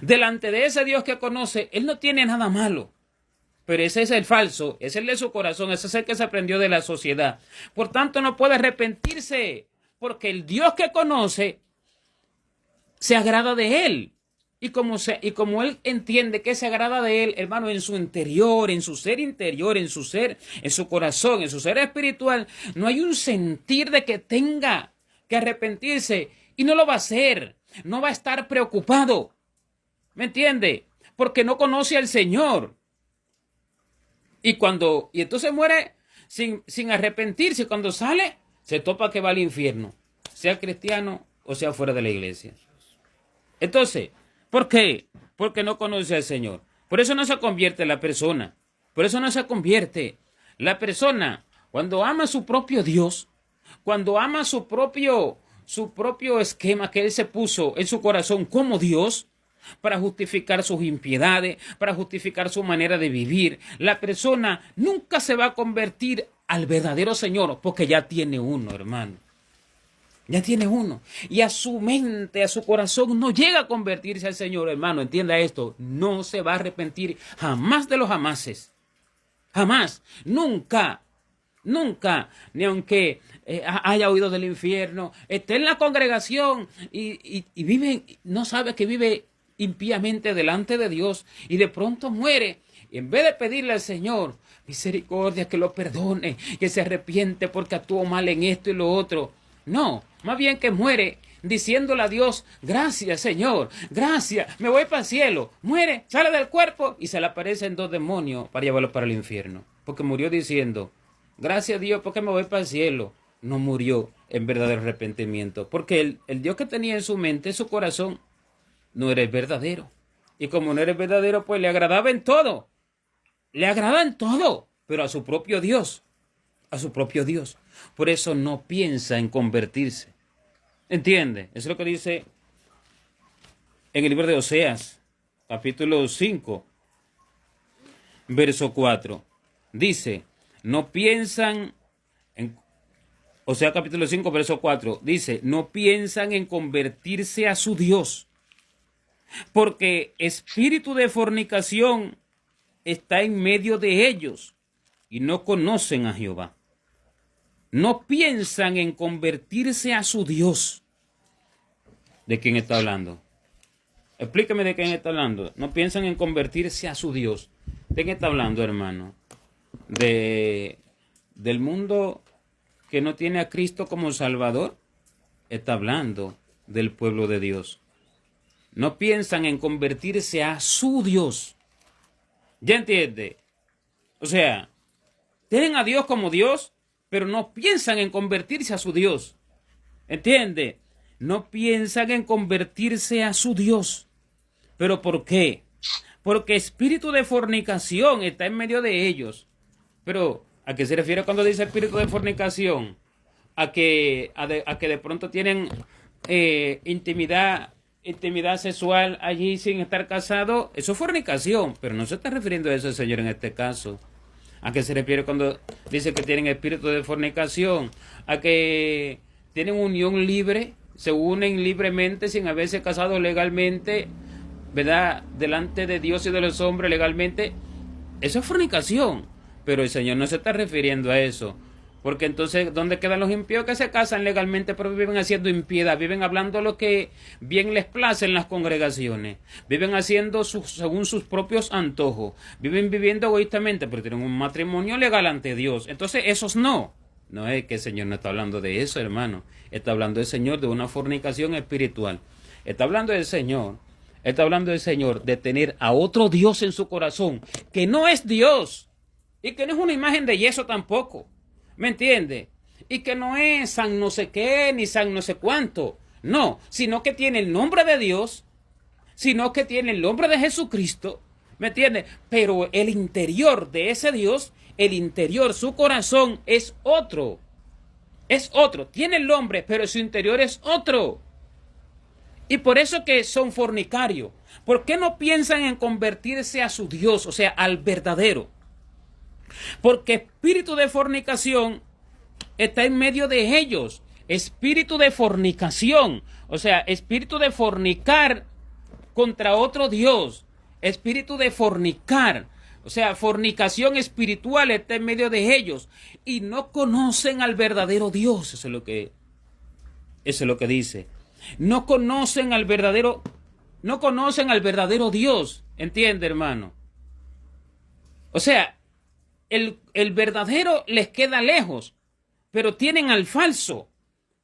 Delante de ese Dios que conoce, Él no tiene nada malo. Pero ese es el falso, ese es el de su corazón, ese es el que se aprendió de la sociedad. Por tanto, no puede arrepentirse, porque el Dios que conoce se agrada de él. Y como él entiende que se agrada de él, hermano, en su interior, en su ser interior, en su ser, en su corazón, en su ser espiritual, no hay un sentir de que tenga que arrepentirse y no lo va a hacer. No va a estar preocupado. ¿Me entiende? Porque no conoce al Señor. Y entonces muere sin arrepentirse. Cuando sale, se topa que va al infierno, sea cristiano o sea fuera de la iglesia. Entonces, ¿por qué? Porque no conoce al Señor. Por eso no se convierte la persona. Por eso no se convierte la persona cuando ama a su propio Dios, cuando ama su propio esquema que él se puso en su corazón como Dios, para justificar sus impiedades, para justificar su manera de vivir. La persona nunca se va a convertir al verdadero Señor porque ya tiene uno, hermano. Ya tiene uno. Y a su mente, a su corazón no llega a convertirse al Señor, hermano. Entienda esto. No se va a arrepentir jamás de los jamases. Jamás. Nunca. Nunca. Ni aunque haya oído del infierno, esté en la congregación y vive, no sabe que vive impíamente delante de Dios y de pronto muere. Y en vez de pedirle al Señor misericordia, que lo perdone, que se arrepiente porque actuó mal en esto y lo otro, no, más bien que muere diciéndole a Dios, gracias Señor, gracias, me voy para el cielo. Muere, sale del cuerpo y se le aparecen 2 demonios para llevarlo para el infierno, porque murió diciendo, gracias a Dios porque me voy para el cielo. No murió en verdadero arrepentimiento, porque el Dios que tenía en su mente, en su corazón, no era el verdadero. Y como no era el verdadero, pues le agradaba en todo. Le agrada en todo, pero a su propio Dios. A su propio Dios. Por eso no piensa en convertirse. ¿Entiende? Eso es lo que dice en el libro de Oseas, capítulo 5, verso 4. Dice, no piensan en... Oseas capítulo 5, verso 4. Dice, no piensan en convertirse a su Dios, porque espíritu de fornicación está en medio de ellos y no conocen a Jehová. No piensan en convertirse a su Dios. ¿De quién está hablando? Explíqueme de quién está hablando. No piensan en convertirse a su Dios. ¿De quién está hablando, hermano? Del mundo que no tiene a Cristo como Salvador. Está hablando del pueblo de Dios. No piensan en convertirse a su Dios. ¿Ya entiende? O sea, tienen a Dios como Dios, pero no piensan en convertirse a su Dios. ¿Entiende? No piensan en convertirse a su Dios. ¿Pero por qué? Porque espíritu de fornicación está en medio de ellos. Pero, ¿a qué se refiere cuando dice espíritu de fornicación? A que de pronto tienen intimidad sexual allí sin estar casados. Eso es fornicación, pero no se está refiriendo a eso el Señor en este caso. ¿A qué se refiere cuando dice que tienen espíritu de fornicación? A que tienen unión libre, se unen libremente sin haberse casado legalmente, ¿verdad? Delante de Dios y de los hombres legalmente. Eso es fornicación, pero el Señor no se está refiriendo a eso. Porque entonces, ¿dónde quedan los impíos que se casan legalmente pero viven haciendo impiedad? Viven hablando lo que bien les place en las congregaciones. Viven haciendo según sus propios antojos. Viven viviendo egoístamente, pero tienen un matrimonio legal ante Dios. Entonces, esos no. No es que el Señor no está hablando de eso, hermano. Está hablando el Señor de una fornicación espiritual. Está hablando del Señor. Está hablando del Señor de tener a otro Dios en su corazón, que no es Dios. Y que no es una imagen de yeso tampoco. ¿Me entiende? Y que no es San no sé qué, ni San no sé cuánto. No, sino que tiene el nombre de Dios, sino que tiene el nombre de Jesucristo. ¿Me entiende? Pero el interior de ese Dios, el interior, su corazón es otro. Es otro. Tiene el nombre, pero su interior es otro. Y por eso que son fornicarios. ¿Por qué no piensan en convertirse a su Dios, o sea, al verdadero? Porque espíritu de fornicación está en medio de ellos. Espíritu de fornicación, o sea, espíritu de fornicar contra otro Dios. Espíritu de fornicar O sea, fornicación espiritual está en medio de ellos y no conocen al verdadero Dios. Eso es lo que dice. No conocen al verdadero Dios. ¿Entiende, hermano? O sea, el verdadero les queda lejos, pero tienen al falso,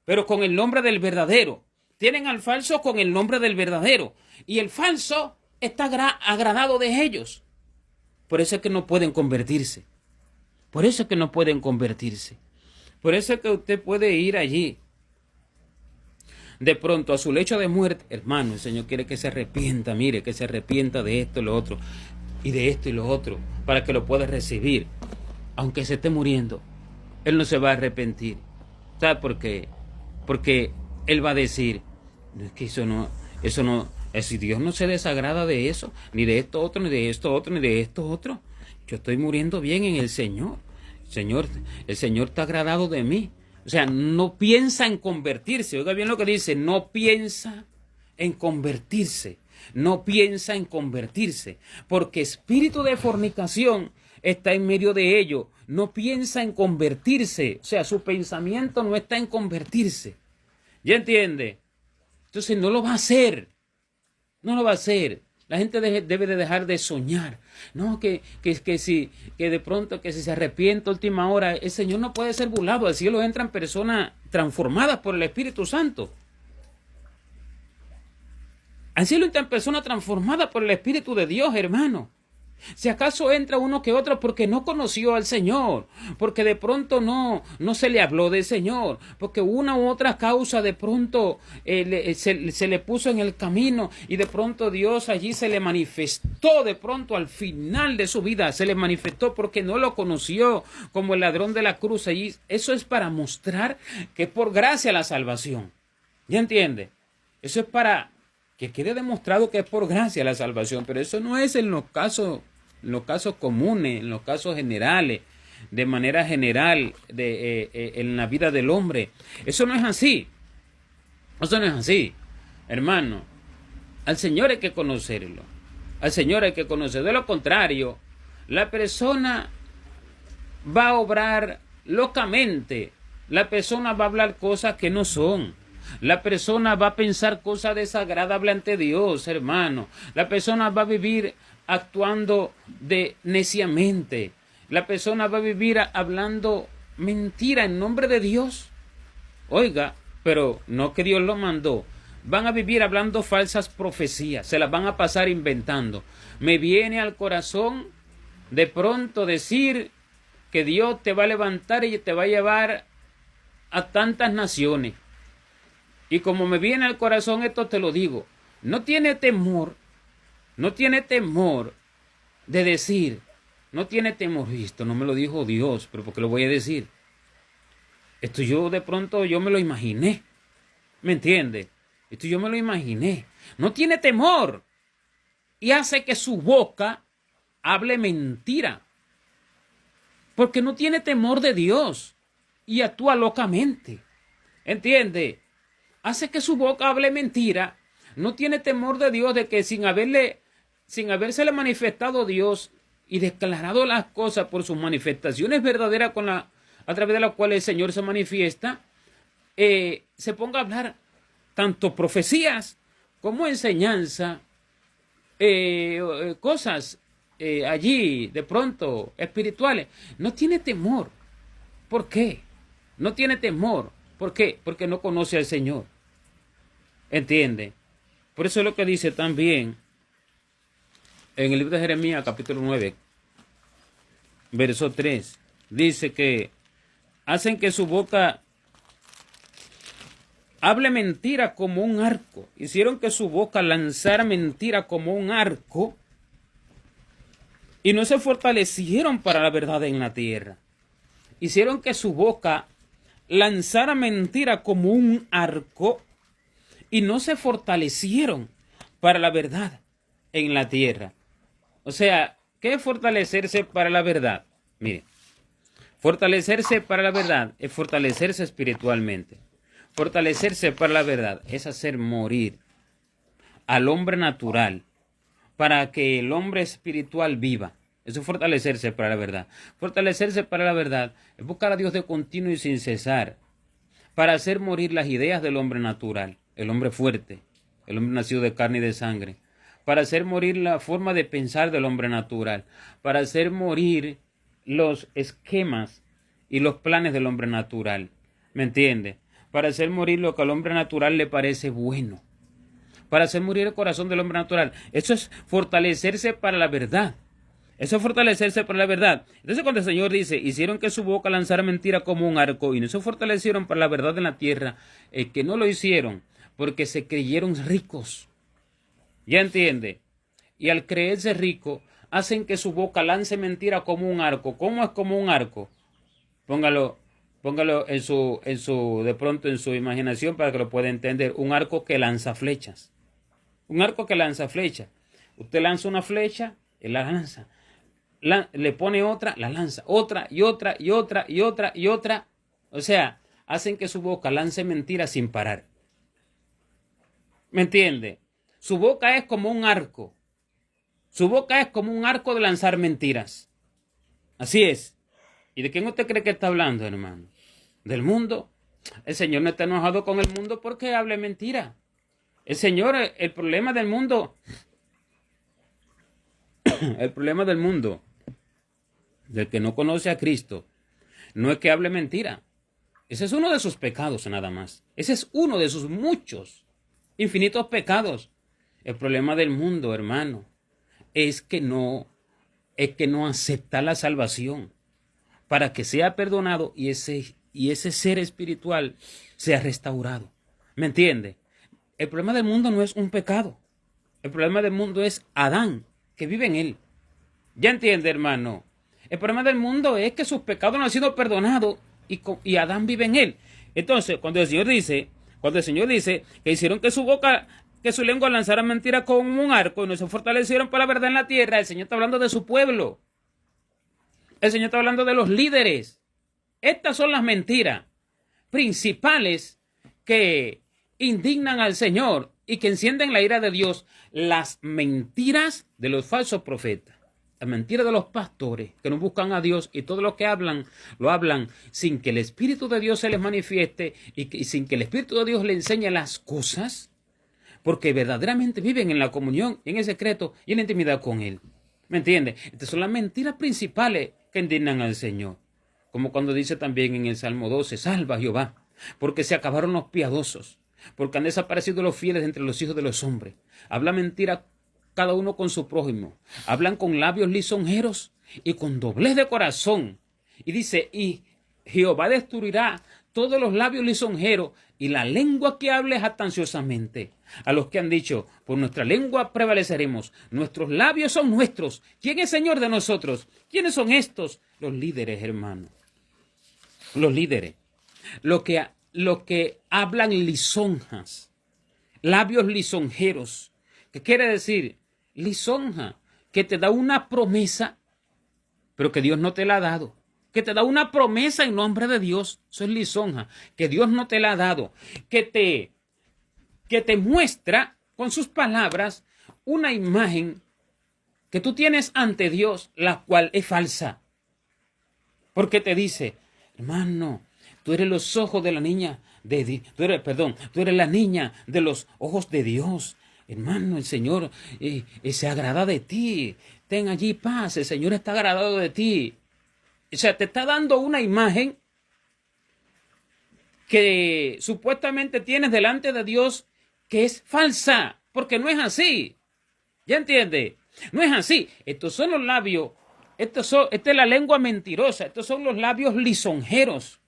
pero con el nombre del verdadero. Tienen al falso con el nombre del verdadero. Y el falso está agradado de ellos. Por eso es que no pueden convertirse. Por eso es que no pueden convertirse. Por eso es que usted puede ir allí de pronto a su lecho de muerte. Hermano, el Señor quiere que se arrepienta, mire, que se arrepienta de esto y lo otro, y de esto y lo otro, para que lo pueda recibir. Aunque se esté muriendo, Él no se va a arrepentir. ¿Sabe por qué? Porque Él va a decir, no, es que eso no, si Dios no se desagrada de eso, ni de esto otro, ni de esto otro, ni de esto otro. Yo estoy muriendo bien en el Señor. El Señor está agradado de mí. O sea, no piensa en convertirse. Oiga bien lo que dice, no piensa en convertirse. No piensa en convertirse. Porque espíritu de fornicación está en medio de ello. No piensa en convertirse. O sea, su pensamiento no está en convertirse. ¿Ya entiende? Entonces no lo va a hacer. No lo va a hacer. La gente debe de dejar de soñar. No, que de pronto que si se arrepiente a última hora, el Señor no puede ser burlado. Al cielo entran personas transformadas por el Espíritu Santo. Al cielo entran personas transformadas por el Espíritu de Dios, hermano. Si acaso entra uno que otro porque no conoció al Señor, porque de pronto no se le habló del Señor, porque una u otra causa de pronto se le puso en el camino y de pronto Dios allí se le manifestó de pronto al final de su vida, se le manifestó porque no lo conoció como el ladrón de la cruz allí. Eso es para mostrar que es por gracia la salvación. ¿Ya entiende? Eso es para que quede demostrado que es por gracia la salvación, pero eso no es en los casos comunes, en los casos generales, de manera general, en la vida del hombre. Eso no es así. Eso no es así, hermano. Al Señor hay que conocerlo. Al Señor hay que conocerlo. De lo contrario, la persona va a obrar locamente. La persona va a hablar cosas que no son. La persona va a pensar cosas desagradables ante Dios, hermano. La persona va a vivir actuando neciamente. La persona va a vivir hablando mentira en nombre de Dios. Oiga, pero no que Dios lo mandó. Van a vivir hablando falsas profecías. Se las van a pasar inventando. Me viene al corazón de pronto decir que Dios te va a levantar y te va a llevar a tantas naciones. Y como me viene al corazón esto te lo digo, no tiene temor de decir, no tiene temor, esto no me lo dijo Dios, pero ¿por qué lo voy a decir? Esto yo de pronto yo me lo imaginé, ¿me entiende? Esto yo me lo imaginé, no tiene temor y hace que su boca hable mentira, porque no tiene temor de Dios y actúa locamente, ¿entiende? Hace que su boca hable mentira, no tiene temor de Dios, de que sin habérsele manifestado Dios y declarado las cosas por sus manifestaciones verdaderas a través de las cuales el Señor se manifiesta, se ponga a hablar tanto profecías como enseñanza, cosas allí de pronto espirituales. No tiene temor. ¿Por qué? No tiene temor. ¿Por qué? Porque no conoce al Señor. ¿Entiende? Por eso es lo que dice también en el libro de Jeremías, capítulo 9, verso 3. Dice que hacen que su boca hable mentira como un arco. Hicieron que su boca lanzara mentira como un arco y no se fortalecieron para la verdad en la tierra. Hicieron que su boca lanzara mentira como un arco y no se fortalecieron para la verdad en la tierra. O sea, ¿qué es fortalecerse para la verdad? Mire, fortalecerse para la verdad es fortalecerse espiritualmente. Fortalecerse para la verdad es hacer morir al hombre natural para que el hombre espiritual viva. Eso es fortalecerse para la verdad. Fortalecerse para la verdad es buscar a Dios de continuo y sin cesar, para hacer morir las ideas del hombre natural, el hombre fuerte, el hombre nacido de carne y de sangre, para hacer morir la forma de pensar del hombre natural, para hacer morir los esquemas y los planes del hombre natural. ¿Me entiende? Para hacer morir lo que al hombre natural le parece bueno. Para hacer morir el corazón del hombre natural. Eso es fortalecerse para la verdad. Eso es fortalecerse para la verdad. Entonces cuando el Señor dice, hicieron que su boca lanzara mentira como un arco y no se fortalecieron para la verdad en la tierra, que no lo hicieron porque se creyeron ricos. ¿Ya entiende? Y al creerse rico, hacen que su boca lance mentira como un arco. ¿Cómo es como un arco? Póngalo de pronto en su imaginación para que lo pueda entender. Un arco que lanza flechas. Un arco que lanza flechas. Usted lanza una flecha, él la lanza. Le pone otra, la lanza. Otra y otra y otra y otra y otra. O sea, hacen que su boca lance mentiras sin parar. ¿Me entiende? Su boca es como un arco. Su boca es como un arco de lanzar mentiras. Así es. ¿Y de quién usted cree que está hablando, hermano? ¿Del mundo? El Señor no está enojado con el mundo porque hable mentira. El Señor, el problema del mundo, del que no conoce a Cristo, no es que hable mentira. Ese es uno de sus pecados nada más. Ese es uno de sus muchos, infinitos pecados. El problema del mundo, hermano, es que no acepta la salvación para que sea perdonado y ese ser espiritual sea restaurado. ¿Me entiende? El problema del mundo no es un pecado. El problema del mundo es Adán, que vive en él. ¿Ya entiende, hermano? El problema del mundo es que sus pecados no han sido perdonados y Adán vive en él. Entonces, cuando el Señor dice que hicieron que su lengua lanzara mentira como un arco y no se fortalecieron para la verdad en la tierra, el Señor está hablando de su pueblo. El Señor está hablando de los líderes. Estas son las mentiras principales que indignan al Señor y que encienden la ira de Dios. Las mentiras de los falsos profetas. Las mentiras de los pastores que no buscan a Dios y todo lo que hablan, lo hablan sin que el Espíritu de Dios se les manifieste y sin que el Espíritu de Dios le enseñe las cosas, porque verdaderamente viven en la comunión, en el secreto y en la intimidad con Él. ¿Me entiende? Estas son las mentiras principales que indignan al Señor. Como cuando dice también en el Salmo 12, salva Jehová, porque se acabaron los piadosos, porque han desaparecido los fieles entre los hijos de los hombres. Habla mentira cada uno con su prójimo. Hablan con labios lisonjeros y con doblez de corazón. Y dice, y Jehová destruirá todos los labios lisonjeros y la lengua que hable jactanciosamente. A los que han dicho, por nuestra lengua prevaleceremos, nuestros labios son nuestros. ¿Quién es Señor de nosotros? ¿Quiénes son estos? Los líderes, hermano. Los líderes. Los que hablan lisonjas. Labios lisonjeros. ¿Qué quiere decir? Lisonja. Que te da una promesa, pero que Dios no te la ha dado. Que te da una promesa en nombre de Dios. Eso es lisonja. Que Dios no te la ha dado. Que te muestra con sus palabras una imagen que tú tienes ante Dios, la cual es falsa. Porque te dice, hermano, tú eres los ojos de la niña, tú eres la niña de los ojos de Dios. Hermano, el Señor se agrada de ti. Ten allí paz, el Señor está agradado de ti. O sea, te está dando una imagen que supuestamente tienes delante de Dios que es falsa, porque no es así. ¿Ya entiende? No es así. Estos son los labios, esta es la lengua mentirosa, estos son los labios lisonjeros.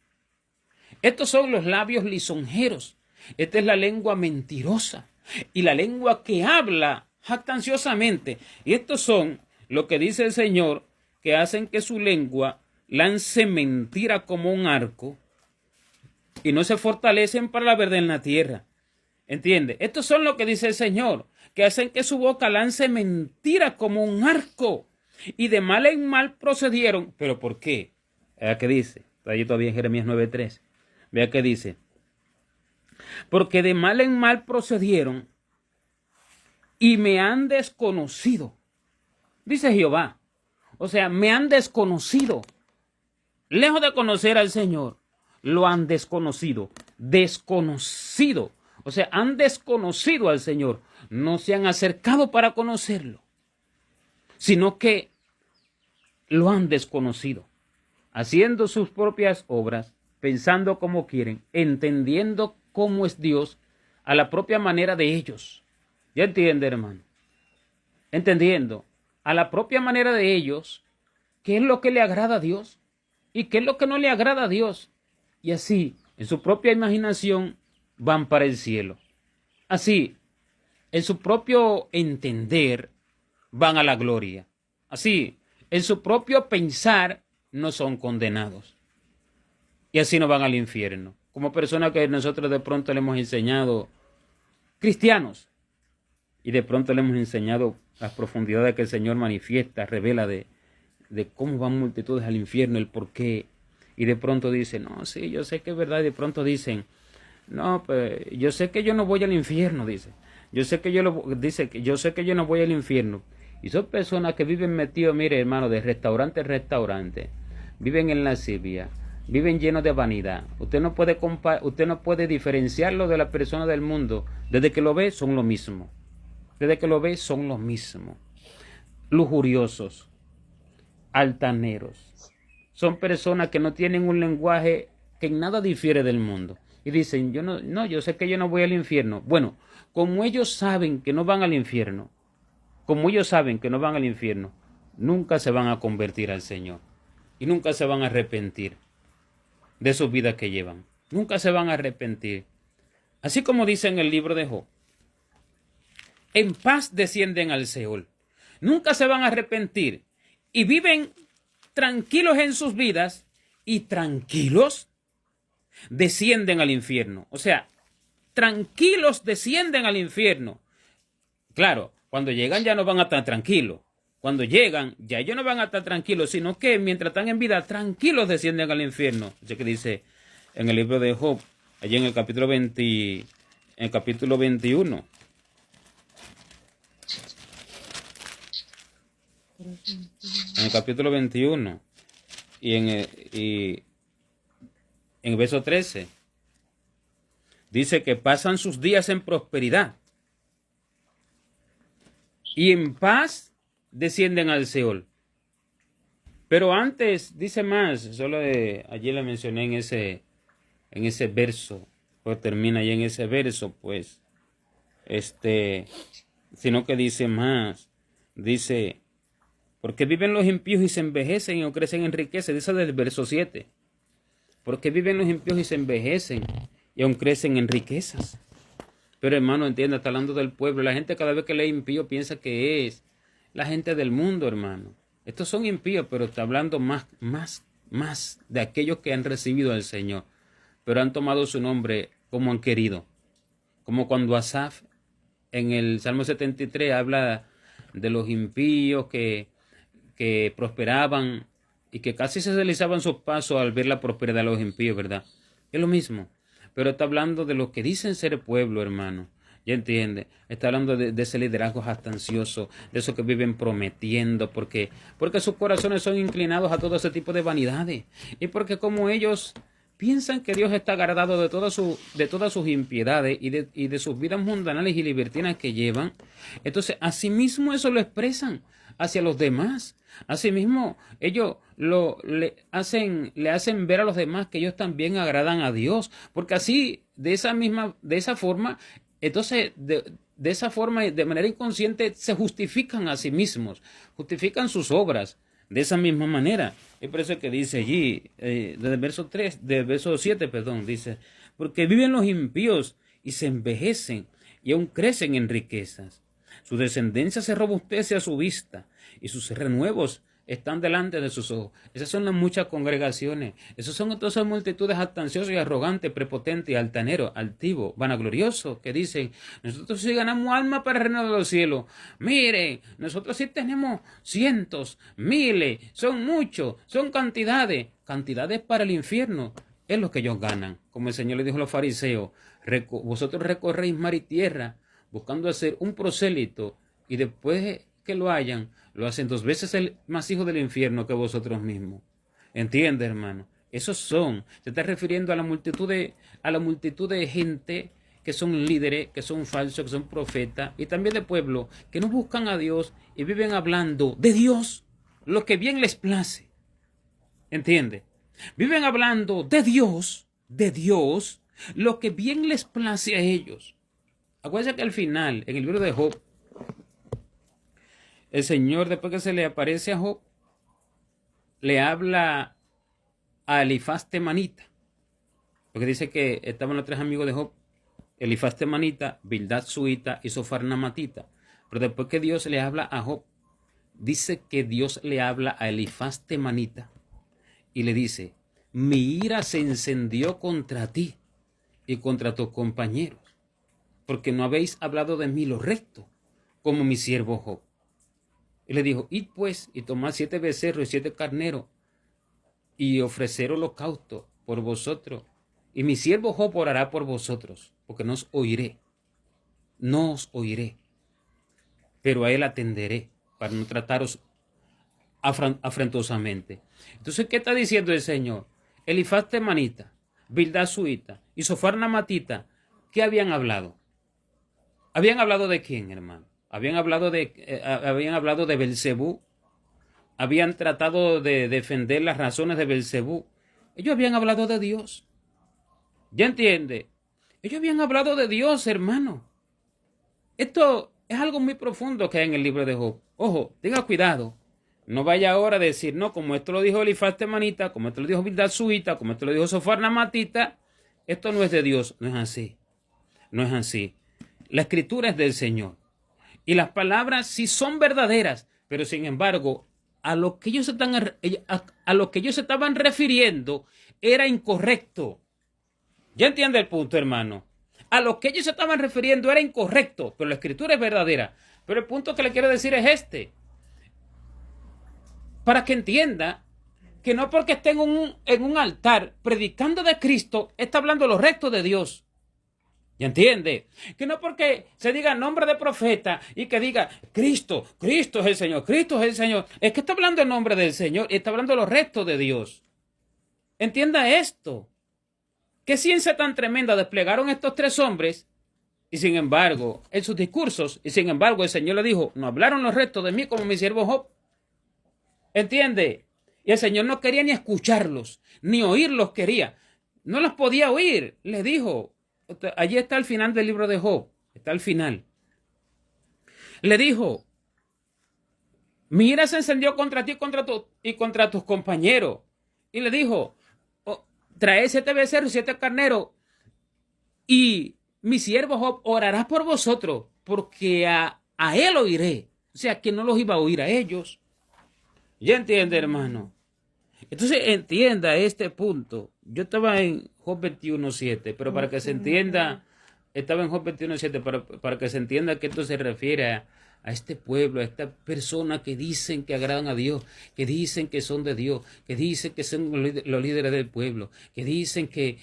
Estos son los labios lisonjeros. Esta es la lengua mentirosa y la lengua que habla jactanciosamente. Y estos son lo que dice el Señor, que hacen que su lengua lance mentira como un arco y no se fortalecen para la verdad en la tierra. ¿Entiende? Estos son lo que dice el Señor, que hacen que su boca lance mentira como un arco y de mal en mal procedieron. ¿Pero por qué? Vea qué dice. Está ahí todavía en Jeremías 9:3. Vea qué dice. Porque de mal en mal procedieron y me han desconocido, dice Jehová. O sea, me han desconocido. Lejos de conocer al Señor, lo han desconocido. Desconocido. O sea, han desconocido al Señor. No se han acercado para conocerlo, sino que lo han desconocido, haciendo sus propias obras, pensando como quieren, entendiendo cómo es Dios a la propia manera de ellos. ¿Ya entiende, hermano? Entendiendo a la propia manera de ellos qué es lo que le agrada a Dios y qué es lo que no le agrada a Dios. Y así, en su propia imaginación, van para el cielo. Así, en su propio entender, van a la gloria. Así, en su propio pensar, no son condenados. Y así no van al infierno. Como personas que nosotros de pronto le hemos enseñado, cristianos, y de pronto le hemos enseñado las profundidades que el Señor manifiesta, revela de cómo van multitudes al infierno, el por qué. Y de pronto dicen, no, sí, yo sé que es verdad. Y de pronto dicen, no, pues yo sé que yo no voy al infierno, dice. Yo sé que yo no voy al infierno. Y son personas que viven metidos, mire, hermano, de restaurante en restaurante. Viven en lascivia, viven llenos de vanidad. Usted no puede diferenciarlo de la persona del mundo. Desde que lo ve, son lo mismo. Desde que lo ve, son lo mismo. Lujuriosos, altaneros. Son personas que no tienen un lenguaje que en nada difiere del mundo. Y dicen, yo sé que yo no voy al infierno. Bueno, como ellos saben que no van al infierno, nunca se van a convertir al Señor. Y nunca se van a arrepentir de sus vidas que llevan. Nunca se van a arrepentir. Así como dice en el libro de Job, en paz descienden al Seol. Nunca se van a arrepentir y viven tranquilos en sus vidas y tranquilos descienden al infierno. O sea, tranquilos descienden al infierno. Claro, cuando llegan ya no van a estar tranquilos. Cuando llegan, ya ellos no van a estar tranquilos, sino que mientras están en vida, tranquilos descienden al infierno. Eso que dice en el libro de Job, allí en el capítulo 21. En el capítulo 21 y en el verso 13 dice que pasan sus días en prosperidad y en paz descienden al Seol. Pero antes dice más, allí le mencioné en ese verso, pues termina ahí en ese verso, pues, sino que dice más, dice, porque viven los impíos y se envejecen y no crecen en riqueza. Dice desde el verso 7. Porque viven los impíos y se envejecen y aún crecen en riquezas. Pero hermano, entienda, está hablando del pueblo. La gente cada vez que lee impío piensa que es la gente del mundo, hermano. Estos son impíos, pero está hablando más de aquellos que han recibido al Señor. Pero han tomado su nombre como han querido. Como cuando Asaf en el Salmo 73 habla de los impíos que prosperaban y que casi se deslizaban sus pasos al ver la prosperidad de los impíos, ¿verdad? Es lo mismo, pero está hablando de los que dicen ser pueblo, hermano. ¿Ya entiende? Está hablando de ese liderazgo jactancioso, de esos que viven prometiendo, porque sus corazones son inclinados a todo ese tipo de vanidades. Y porque como ellos piensan que Dios está agradado de todas sus impiedades y de sus vidas mundanales y libertinas que llevan, entonces asimismo eso lo expresan hacia los demás. Asimismo, ellos le hacen ver a los demás que ellos también agradan a Dios, porque así, de esa forma, entonces, de esa forma, de manera inconsciente, se justifican a sí mismos, justifican sus obras de esa misma manera. Es por eso que dice allí, desde el verso 7, dice, porque viven los impíos y se envejecen y aún crecen en riquezas. Su descendencia se robustece a su vista y sus renuevos están delante de sus ojos. Esas son las muchas congregaciones. Esas son todas esas multitudes jactanciosas y arrogantes, prepotentes, altaneros, altivos, vanagloriosos, que dicen, nosotros sí ganamos alma para el reino de los cielos. Miren, nosotros sí tenemos cientos, miles, son muchos, son cantidades para el infierno. Es lo que ellos ganan. Como el Señor le dijo a los fariseos, vosotros recorréis mar y tierra buscando hacer un prosélito y después que lo hayan, lo hacen 2 veces más hijos del infierno que vosotros mismos. ¿Entiende, hermano? Esos son, se está refiriendo a la multitud de gente que son líderes, que son falsos, que son profetas, y también de pueblo que no buscan a Dios y viven hablando de Dios lo que bien les place. ¿Entiende? Viven hablando de Dios, lo que bien les place a ellos. Acuérdense que al final, en el libro de Job, el Señor, después que se le aparece a Job, le habla a Elifaz temanita, porque dice que estaban los 3 amigos de Job, Elifaz temanita, Bildad suita y Sofar naamatita. Pero después que Dios le habla a Job, dice que Dios le habla a Elifaz temanita y le dice: mi ira se encendió contra ti y contra tus compañeros, porque no habéis hablado de mí lo recto, como mi siervo Job. Y le dijo: id pues y tomad 7 becerros y 7 carneros y ofrecer holocausto por vosotros, y mi siervo Job orará por vosotros, porque no os oiré, pero a él atenderé para no trataros afrentosamente. Entonces, ¿qué está diciendo el Señor? Elifaz temanita, Bildad suita y Sofar naamatita, ¿qué habían hablado? ¿Habían hablado de quién, hermano? Habían hablado de Belzebú. Habían tratado de defender las razones de Belzebú. Ellos habían hablado de Dios. ¿Ya entiende? Ellos habían hablado de Dios, hermano. Esto es algo muy profundo que hay en el libro de Job. Ojo, tenga cuidado. No vaya ahora a decir, no, como esto lo dijo Elifaz temanita, como esto lo dijo Bildad suita, como esto lo dijo Sofar naamatita, esto no es de Dios. No es así. No es así. La escritura es del Señor. Y las palabras sí son verdaderas, pero sin embargo, a lo que ellos se estaban refiriendo era incorrecto. ¿Ya entiende el punto, hermano? A lo que ellos se estaban refiriendo era incorrecto, pero la escritura es verdadera. Pero el punto que le quiero decir es este: para que entienda que no porque esté en un altar predicando de Cristo, está hablando lo recto de Dios. ¿Ya entiende? Que no porque se diga nombre de profeta y que diga Cristo es el Señor, Cristo es el Señor, es que está hablando el nombre del Señor y está hablando lo recto de Dios. Entienda esto. ¿Qué ciencia tan tremenda desplegaron estos 3 hombres? Y sin embargo, en sus discursos, y sin embargo el Señor le dijo: no hablaron lo recto de mí como mi siervo Job. ¿Entiende? Y el Señor no quería ni escucharlos, ni oírlos quería. No los podía oír. Le dijo, allí está el final del libro de Job, está al final. Le dijo: mi ira se encendió contra ti y contra tus compañeros. Y le dijo: traed 7 becerros y 7 carneros, y mi siervo Job orará por vosotros, porque a él oiré. O sea, que no los iba a oír a ellos. ¿Ya entiende, hermano? Entonces entienda este punto. Yo estaba en Job 21:7, pero para que se entienda, estaba en Job 21:7, para que se entienda que esto se refiere a este pueblo, a esta persona que dicen que agradan a Dios, que dicen que son de Dios, que dicen que son los líderes del pueblo, que dicen que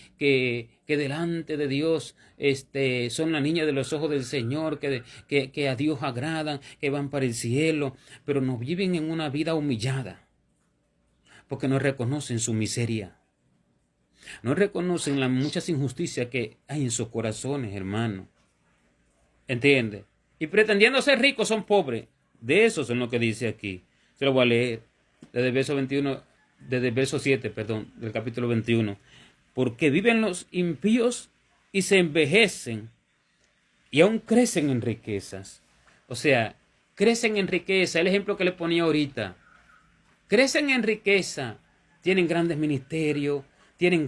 delante de Dios son la niña de los ojos del Señor, que a Dios agradan, que van para el cielo, pero no viven en una vida humillada, porque no reconocen su miseria. No reconocen las muchas injusticias que hay en sus corazones, hermano. ¿Entiende? Y pretendiendo ser ricos son pobres. De eso es lo que dice aquí. Se lo voy a leer desde el verso 7, del capítulo 21. Porque viven los impíos y se envejecen y aún crecen en riquezas. O sea, crecen en riqueza. El ejemplo que le ponía ahorita. Crecen en riqueza. Tienen grandes ministerios. Tienen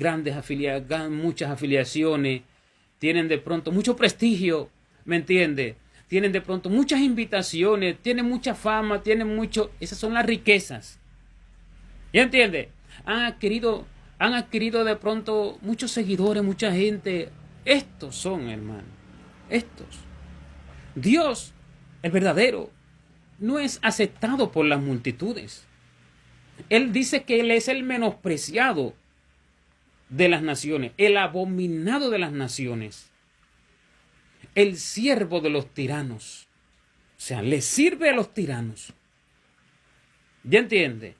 muchas afiliaciones. Tienen de pronto mucho prestigio. ¿Me entiende? Tienen de pronto muchas invitaciones, tienen mucha fama, esas son las riquezas. ¿Ya entiende? Han adquirido de pronto muchos seguidores, mucha gente. Estos son, hermano, estos. Dios, el verdadero, no es aceptado por las multitudes. Él dice que Él es el menospreciado de las naciones, el abominado de las naciones, el siervo de los tiranos. sea, le sirve a los tiranos. ¿Ya entiende?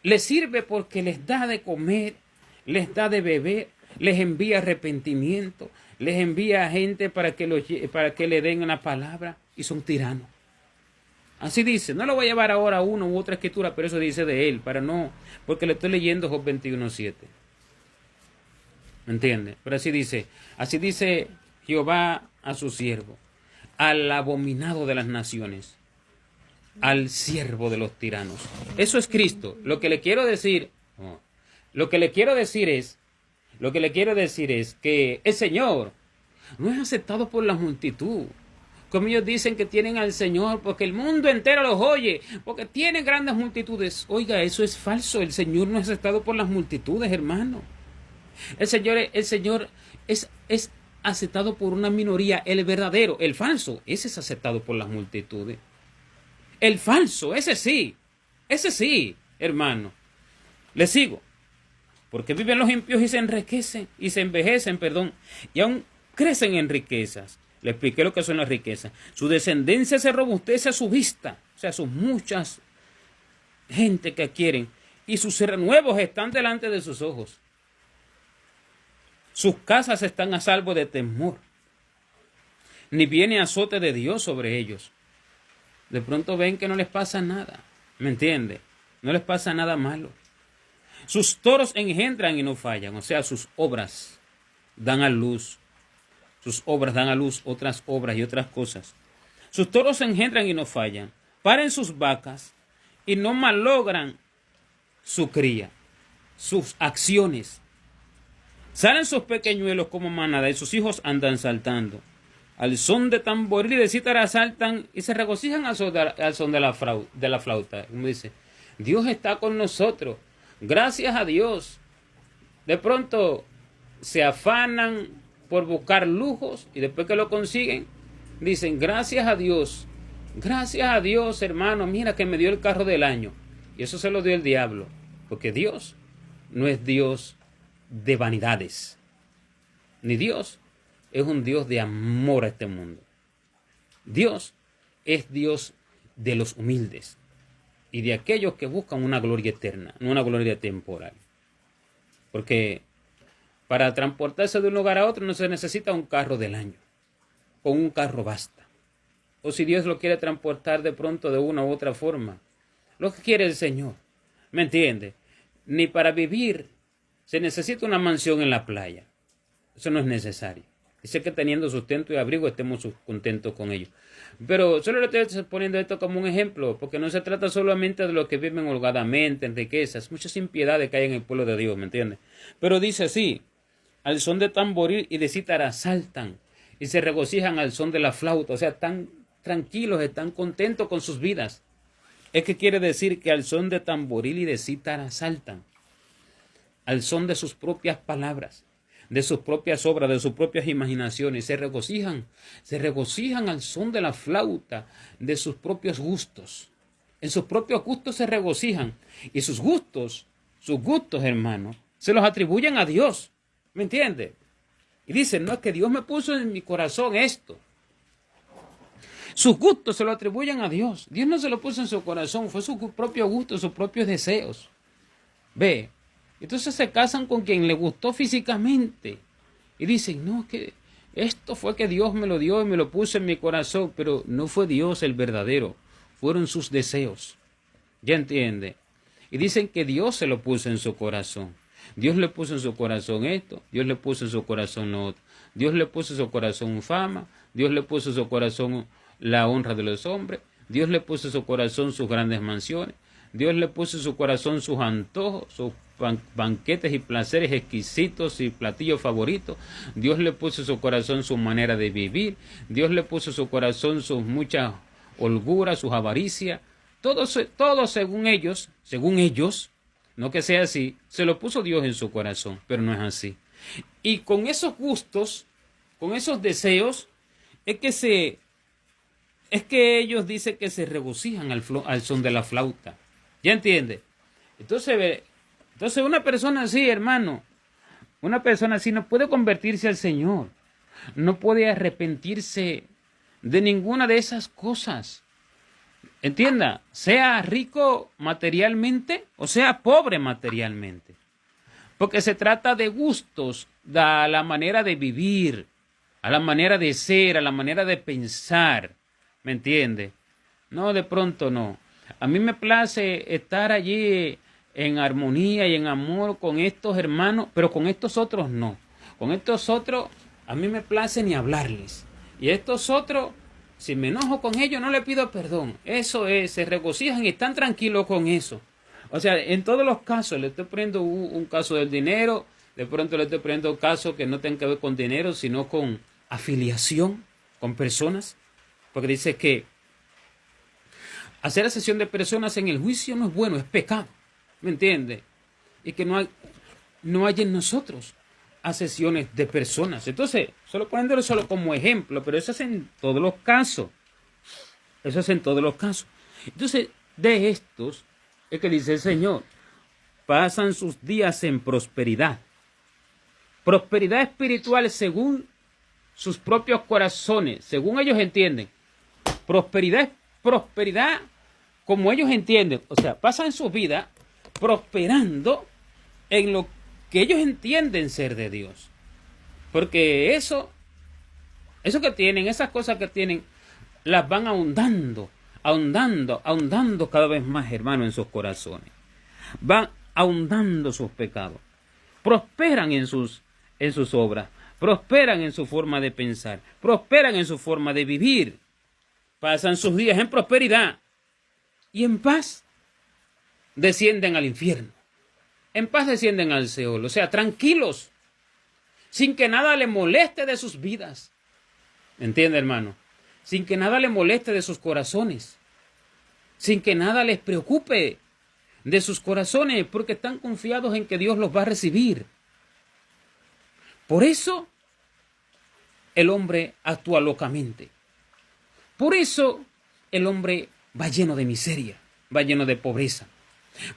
Les sirve porque les da de comer, les da de beber, les envía arrepentimiento, les envía gente para que le den una palabra, y son tiranos. Así dice, no lo voy a llevar ahora a una u otra escritura, pero eso dice de él, porque le estoy leyendo Job 21:7. ¿Me entiende? Pero así dice Jehová a su siervo, al abominado de las naciones, al siervo de los tiranos. Eso es Cristo. Lo que le quiero decir es que el Señor no es aceptado por la multitud. Como ellos dicen que tienen al Señor porque el mundo entero los oye, porque tienen grandes multitudes. Oiga, eso es falso. El Señor no es aceptado por las multitudes, hermano. El Señor es aceptado por una minoría. El verdadero, el falso, ese es aceptado por las multitudes. El falso, ese sí, hermano. Le sigo. Porque viven los impíos y se enriquecen, y se envejecen, y aún crecen en riquezas. Le expliqué lo que son las riquezas. Su descendencia se robustece a su vista. O sea, son muchas gente que adquieren. Y sus renuevos están delante de sus ojos. Sus casas están a salvo de temor. Ni viene azote de Dios sobre ellos. De pronto ven que no les pasa nada. ¿Me entiende? No les pasa nada malo. Sus toros engendran y no fallan. O sea, sus obras dan a luz. Sus obras dan a luz otras obras y otras cosas. Sus toros engendran y no fallan. Paren sus vacas y no malogran su cría, sus acciones. Salen sus pequeñuelos como manada y sus hijos andan saltando. Al son de tamboril y de cítara saltan y se regocijan al son de la flauta. Como dice, Dios está con nosotros. Gracias a Dios. De pronto se afanan por buscar lujos y después que lo consiguen, dicen, gracias a Dios, hermano, mira que me dio el carro del año. Y eso se lo dio el diablo, porque Dios no es Dios de vanidades, ni Dios es un Dios de amor a este mundo. Dios es Dios de los humildes y de aquellos que buscan una gloria eterna, no una gloria temporal. Porque para transportarse de un lugar a otro no se necesita un carro del año. Con un carro basta. O si Dios lo quiere transportar de pronto de una u otra forma, lo que quiere el Señor. ¿Me entiende? Ni para vivir se necesita una mansión en la playa. Eso no es necesario. Dice que teniendo sustento y abrigo estemos contentos con ello. Pero solo le estoy poniendo esto como un ejemplo, porque no se trata solamente de los que viven holgadamente, en riquezas, muchas impiedades que hay en el pueblo de Dios, ¿me entiende? Pero dice así, al son de tamboril y de cítara saltan y se regocijan al son de la flauta, o sea, están tranquilos, están contentos con sus vidas. Es que quiere decir que al son de tamboril y de cítara saltan, al son de sus propias palabras, de sus propias obras, de sus propias imaginaciones, se regocijan al son de la flauta, de sus propios gustos. En sus propios gustos se regocijan, y sus gustos, hermano, se los atribuyen a Dios. ¿Me entiende? Y dicen, no, es que Dios me puso en mi corazón esto. Sus gustos se lo atribuyen a Dios. Dios no se lo puso en su corazón, fue su propio gusto, sus propios deseos. Ve, entonces se casan con quien le gustó físicamente. Y dicen, no, que esto fue que Dios me lo dio y me lo puso en mi corazón, pero no fue Dios el verdadero, fueron sus deseos. ¿Ya entiende? Y dicen que Dios se lo puso en su corazón. Dios le puso en su corazón esto, Dios le puso en su corazón lo otro. Dios le puso en su corazón fama, Dios le puso en su corazón la honra de los hombres, Dios le puso en su corazón sus grandes mansiones, Dios le puso en su corazón sus antojos, sus banquetes y placeres exquisitos y platillos favoritos. Dios le puso en su corazón su manera de vivir, Dios le puso en su corazón sus muchas holguras, sus avaricias, todo según ellos, no que sea así, se lo puso Dios en su corazón, pero no es así. Y con esos gustos, con esos deseos, es que ellos dicen que se regocijan al son de la flauta. ¿Ya entiende? Entonces una persona así, hermano, una persona así no puede convertirse al Señor, no puede arrepentirse de ninguna de esas cosas. Entienda, sea rico materialmente o sea pobre materialmente. Porque se trata de gustos, a la manera de vivir, a la manera de ser, a la manera de pensar. ¿Me entiende? No, de pronto no. A mí me place estar allí en armonía y en amor con estos hermanos, pero con estos otros no. Con estos otros a mí me place ni hablarles. Y estos otros, si me enojo con ellos, no les pido perdón. Eso es, se regocijan y están tranquilos con eso. O sea, en todos los casos, le estoy poniendo un caso del dinero, de pronto le estoy poniendo casos que no tengan que ver con dinero, sino con afiliación con personas. Porque dice que hacer asesión de personas en el juicio no es bueno, es pecado. ¿Me entiende? Y que no hay en nosotros asesiones de personas. Entonces, solo poniéndolo solo como ejemplo, pero eso es en todos los casos. Eso es en todos los casos. Entonces, de estos, es que dice el Señor, pasan sus días en prosperidad. Prosperidad espiritual según sus propios corazones, según ellos entienden. Prosperidad como ellos entienden. O sea, pasan su vida prosperando en lo que ellos entienden ser de Dios. Porque eso que tienen, esas cosas que tienen, las van ahondando cada vez más, hermano, en sus corazones. Van ahondando sus pecados. Prosperan en sus obras. Prosperan en su forma de pensar. Prosperan en su forma de vivir. Pasan sus días en prosperidad. Y en paz descienden al infierno. En paz descienden al Seol. O sea, tranquilos. Sin que nada le moleste de sus vidas. ¿Entiende, hermano? Sin que nada le moleste de sus corazones. Sin que nada les preocupe de sus corazones. Porque están confiados en que Dios los va a recibir. Por eso el hombre actúa locamente. Por eso el hombre va lleno de miseria, va lleno de pobreza.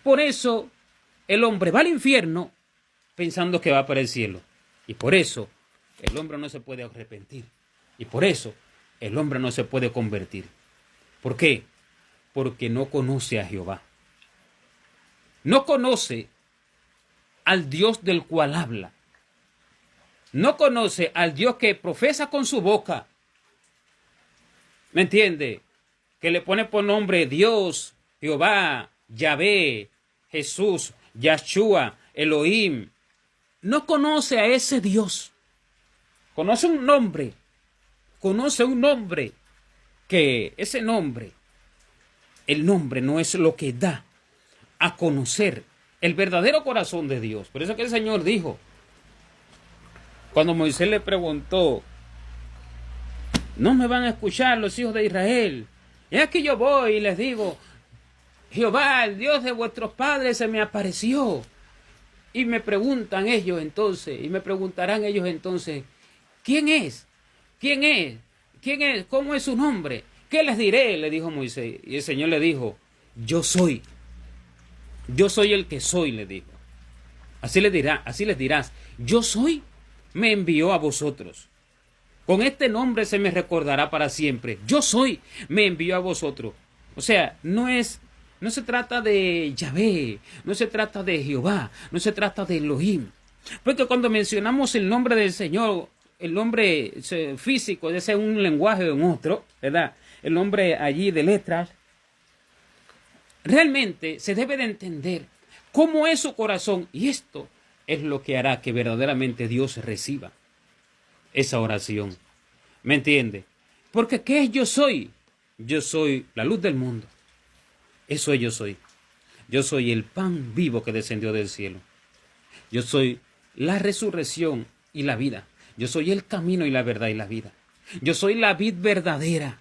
Por eso el hombre va al infierno pensando que va para el cielo. Y por eso el hombre no se puede arrepentir. Y por eso el hombre no se puede convertir. ¿Por qué? Porque no conoce a Jehová. No conoce al Dios del cual habla. No conoce al Dios que profesa con su boca. ¿Me entiende? Que le pone por nombre Dios, Jehová, Yahvé, Jesús, Yahshua, Elohim. No conoce a ese Dios. Conoce un nombre. Que ese nombre, el nombre no es lo que da a conocer el verdadero corazón de Dios. Por eso que el Señor dijo, cuando Moisés le preguntó, no me van a escuchar los hijos de Israel. Y aquí yo voy y les digo, Jehová, el Dios de vuestros padres, se me apareció. Y me preguntan ellos entonces, y me preguntarán ellos entonces, ¿quién es? ¿Quién es? ¿Quién es? ¿Cómo es su nombre? ¿Qué les diré? Le dijo Moisés. Y el Señor le dijo, yo soy. Yo soy el que soy, le dijo. Así les dirás, yo soy, me envió a vosotros. Con este nombre se me recordará para siempre. Yo soy, me envió a vosotros. O sea, no se trata de Yahvé, no se trata de Jehová, no se trata de Elohim. Porque cuando mencionamos el nombre del Señor, el nombre físico, ya sea un lenguaje o en otro, ¿verdad? El nombre allí de letras, realmente se debe de entender cómo es su corazón. Y esto es lo que hará que verdaderamente Dios reciba esa oración. ¿Me entiende? Porque ¿qué es yo soy? Yo soy la luz del mundo. Eso es yo soy. Yo soy el pan vivo que descendió del cielo. Yo soy la resurrección y la vida. Yo soy el camino y la verdad y la vida. Yo soy la vid verdadera.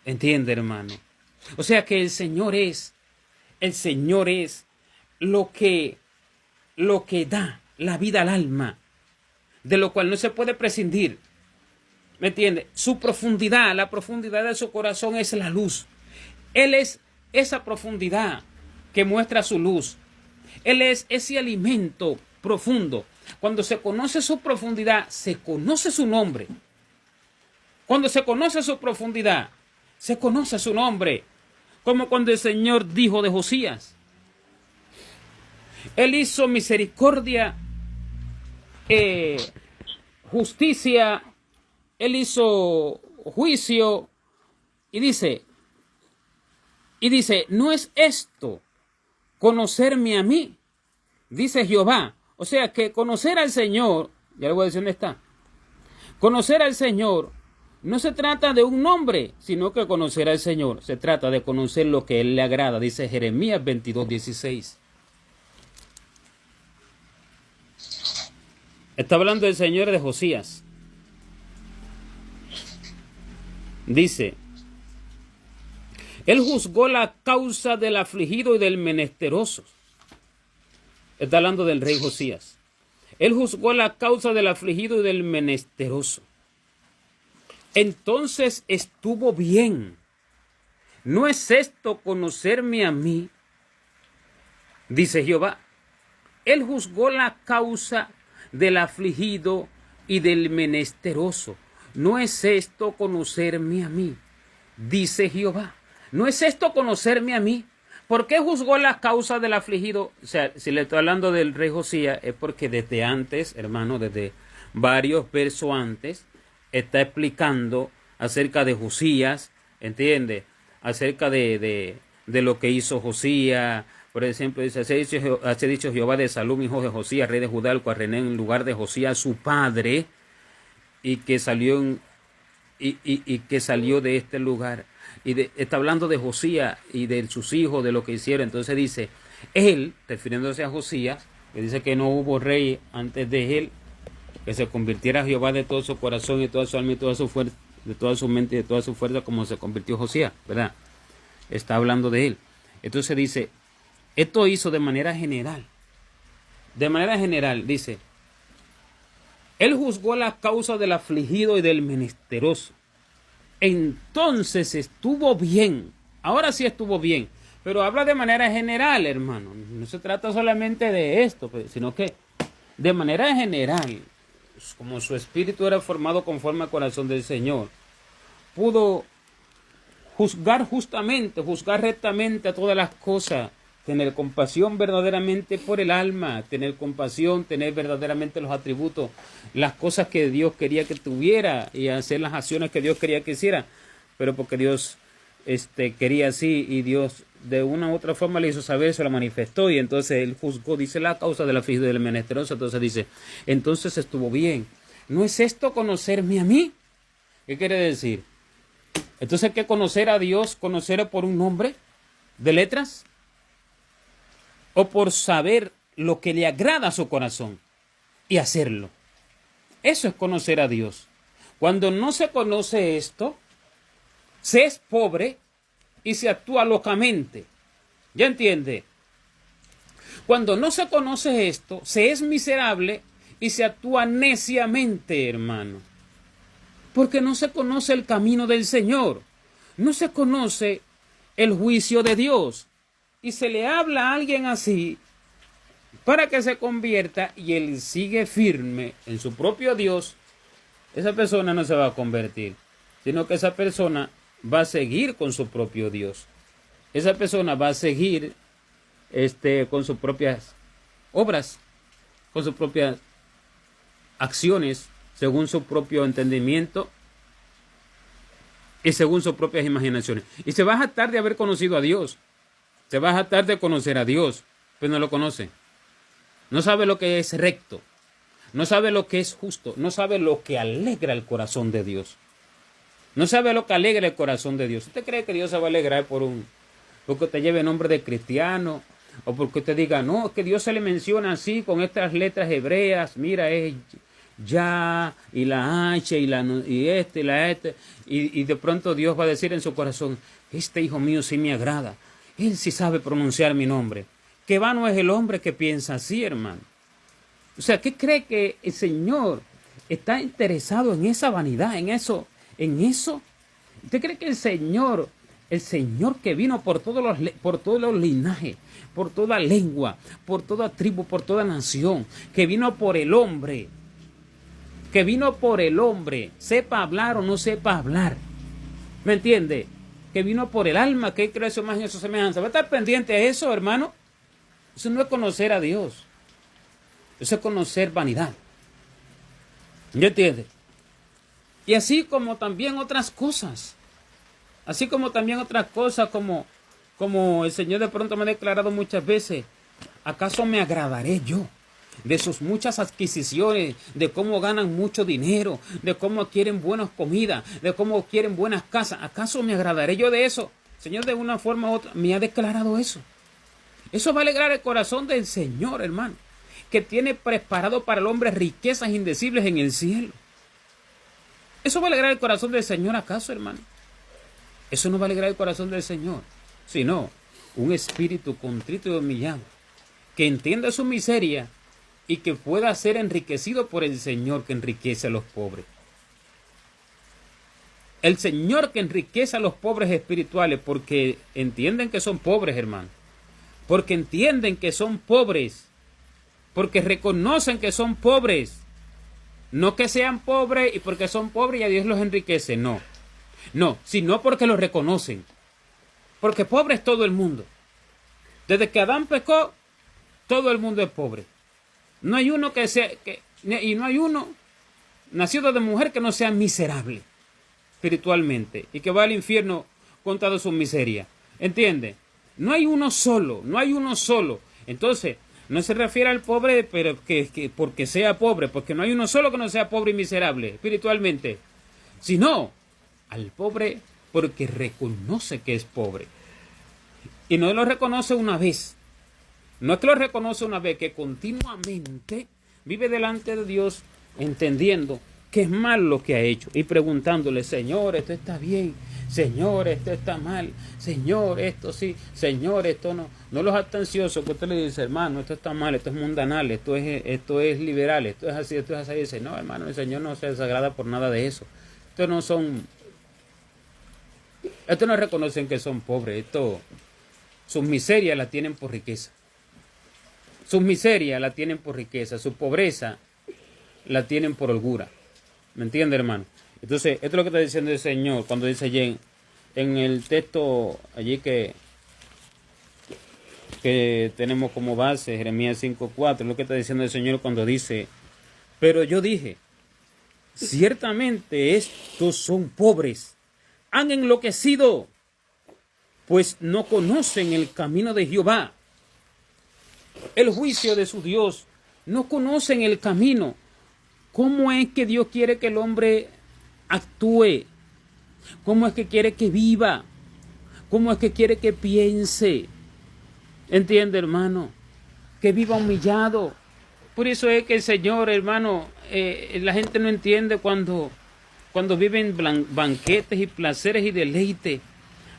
¿Entiende, hermano? O sea que el Señor es lo que da la vida al alma, de lo cual no se puede prescindir. ¿Me entiende? Su profundidad, la profundidad de su corazón es la luz. Él es esa profundidad que muestra su luz. Él es ese alimento profundo. Cuando se conoce su profundidad, se conoce su nombre. Cuando se conoce su profundidad, se conoce su nombre. Como cuando el Señor dijo de Josías: Él hizo misericordia, justicia, Él hizo juicio, y dice, no es esto conocerme a mí, dice Jehová. O sea que conocer al Señor, ya le voy a decir dónde está. Conocer al Señor no se trata de un nombre, sino que conocer al Señor se trata de conocer lo que a Él le agrada, dice Jeremías 22:16. Está hablando el Señor de Josías. Dice: Él juzgó la causa del afligido y del menesteroso. Está hablando del rey Josías. Él juzgó la causa del afligido y del menesteroso. Entonces estuvo bien. ¿No es esto conocerme a mí?, dice Jehová. Él juzgó la causa del afligido y del menesteroso. ¿No es esto conocerme a mí?, dice Jehová. ¿No es esto conocerme a mí? ¿Por qué juzgó la causa del afligido? O sea, si le estoy hablando del rey Josías, es porque desde antes, hermano, desde varios versos antes, está explicando acerca de Josías, ¿entiende? Acerca de lo que hizo Josías. Por ejemplo, dice: Así ha dicho Jehová de Salum, hijo de Josías, rey de Judá, el cual reinó en lugar de Josías, su padre, y que salió de este lugar. Está hablando de Josías y de sus hijos, de lo que hicieron. Entonces dice, él, refiriéndose a Josías, que dice que no hubo rey antes de él, que se convirtiera a Jehová de todo su corazón y toda su alma y toda su fuerza, de toda su mente y de toda su fuerza, como se convirtió Josías, ¿verdad? Está hablando de él. Entonces dice, esto hizo de manera general. De manera general, dice, él juzgó la causa del afligido y del menesteroso. Entonces estuvo bien. Ahora sí estuvo bien. Pero habla de manera general, hermano. No se trata solamente de esto, sino que de manera general, como su espíritu era formado conforme al corazón del Señor, pudo juzgar justamente, juzgar rectamente a todas las cosas, tener compasión verdaderamente por el alma, tener compasión, tener verdaderamente los atributos, las cosas que Dios quería que tuviera y hacer las acciones que Dios quería que hiciera, pero porque Dios quería así y Dios de una u otra forma le hizo saber, se lo manifestó, y entonces él juzgó, dice, la causa de la afligido y del menesteroso. Entonces dice, entonces estuvo bien. ¿No es esto conocerme a mí? ¿Qué quiere decir? Entonces hay que conocer a Dios, conocer por un nombre de letras, o por saber lo que le agrada a su corazón y hacerlo. Eso es conocer a Dios. Cuando no se conoce esto, se es pobre y se actúa locamente. ¿Ya entiende? Cuando no se conoce esto, se es miserable y se actúa neciamente, hermano. Porque no se conoce el camino del Señor. No se conoce el juicio de Dios. Y se le habla a alguien así para que se convierta y él sigue firme en su propio Dios. Esa persona no se va a convertir, sino que esa persona va a seguir con su propio Dios. Esa persona va a seguir con sus propias obras, con sus propias acciones, según su propio entendimiento y según sus propias imaginaciones. Y se va a jactar de haber conocido a Dios. Se va a jactar de conocer a Dios, pues no lo conoce. No sabe lo que es recto. No sabe lo que es justo. No sabe lo que alegra el corazón de Dios. No sabe lo que alegra el corazón de Dios. ¿Usted cree que Dios se va a alegrar porque te lleve nombre de cristiano? O porque usted diga, no, es que Dios se le menciona así con estas letras hebreas. Mira, es ya, y la H, y la y de pronto Dios va a decir en su corazón, este hijo mío sí me agrada. Él sí sabe pronunciar mi nombre. Que vano es el hombre que piensa así, hermano. O sea, ¿qué cree que el Señor está interesado en esa vanidad, en eso? ¿Usted cree que el Señor que vino por todos los linajes, por toda lengua, por toda tribu, por toda nación, que vino por el hombre, que vino por el hombre, sepa hablar o no sepa hablar. ¿Me entiende? Que vino por el alma, que creó su imagen y su semejanza. ¿Va a estar pendiente a eso, hermano? Eso no es conocer a Dios. Eso es conocer vanidad. ¿Me entiende? Y así como también otras cosas. Así como también otras cosas como el Señor de pronto me ha declarado muchas veces. ¿Acaso me agradaré yo de sus muchas adquisiciones, de cómo ganan mucho dinero, de cómo quieren buenas comidas, de cómo quieren buenas casas? ¿Acaso me agradaré yo de eso? El Señor de una forma u otra me ha declarado eso. Eso va a alegrar el corazón del Señor, hermano, que tiene preparado para el hombre riquezas indecibles en el cielo. ¿Eso va a alegrar el corazón del Señor acaso, hermano? Eso no va a alegrar el corazón del Señor, sino un espíritu contrito y humillado, que entienda su miseria y que pueda ser enriquecido por el Señor que enriquece a los pobres. El Señor que enriquece a los pobres espirituales porque entienden que son pobres, hermano. Porque entienden que son pobres. Porque reconocen que son pobres. No que sean pobres y porque son pobres y a Dios los enriquece, no. No, sino porque lo reconocen. Porque pobre es todo el mundo. Desde que Adán pecó, todo el mundo es pobre. No hay uno y no hay uno nacido de mujer que no sea miserable espiritualmente y que va al infierno con toda su miseria. ¿Entiende? No hay uno solo, no hay uno solo. Entonces, no se refiere al pobre pero que porque sea pobre, porque no hay uno solo que no sea pobre y miserable espiritualmente, sino al pobre porque reconoce que es pobre. Y no lo reconoce una vez. No es que lo reconoce una vez, que continuamente vive delante de Dios entendiendo que es mal lo que ha hecho y preguntándole: Señor, esto está bien, Señor, esto está mal, Señor, esto sí, Señor, esto no. No los atenciosos que usted le dice: hermano, esto está mal, esto es mundanal, esto es liberal, esto es así, esto es así. Dice: no, hermano, el Señor no se desagrada por nada de eso. Estos no reconocen que son pobres. Sus miserias la tienen por riqueza. Sus miserias la tienen por riqueza. Su pobreza la tienen por holgura. ¿Me entiende, hermano? Entonces, esto es lo que está diciendo el Señor cuando dice allí en el texto allí que tenemos como base, Jeremías 5:4, lo que está diciendo el Señor cuando dice: pero yo dije, ciertamente estos son pobres, han enloquecido, pues no conocen el camino de Jehová, el juicio de su Dios, no conocen el camino. ¿Cómo es que Dios quiere que el hombre actúe? ¿Cómo es que quiere que viva? ¿Cómo es que quiere que piense? ¿Entiende, hermano? Que viva humillado. Por eso es que el Señor, hermano, la gente no entiende cuando viven banquetes y placeres y deleites,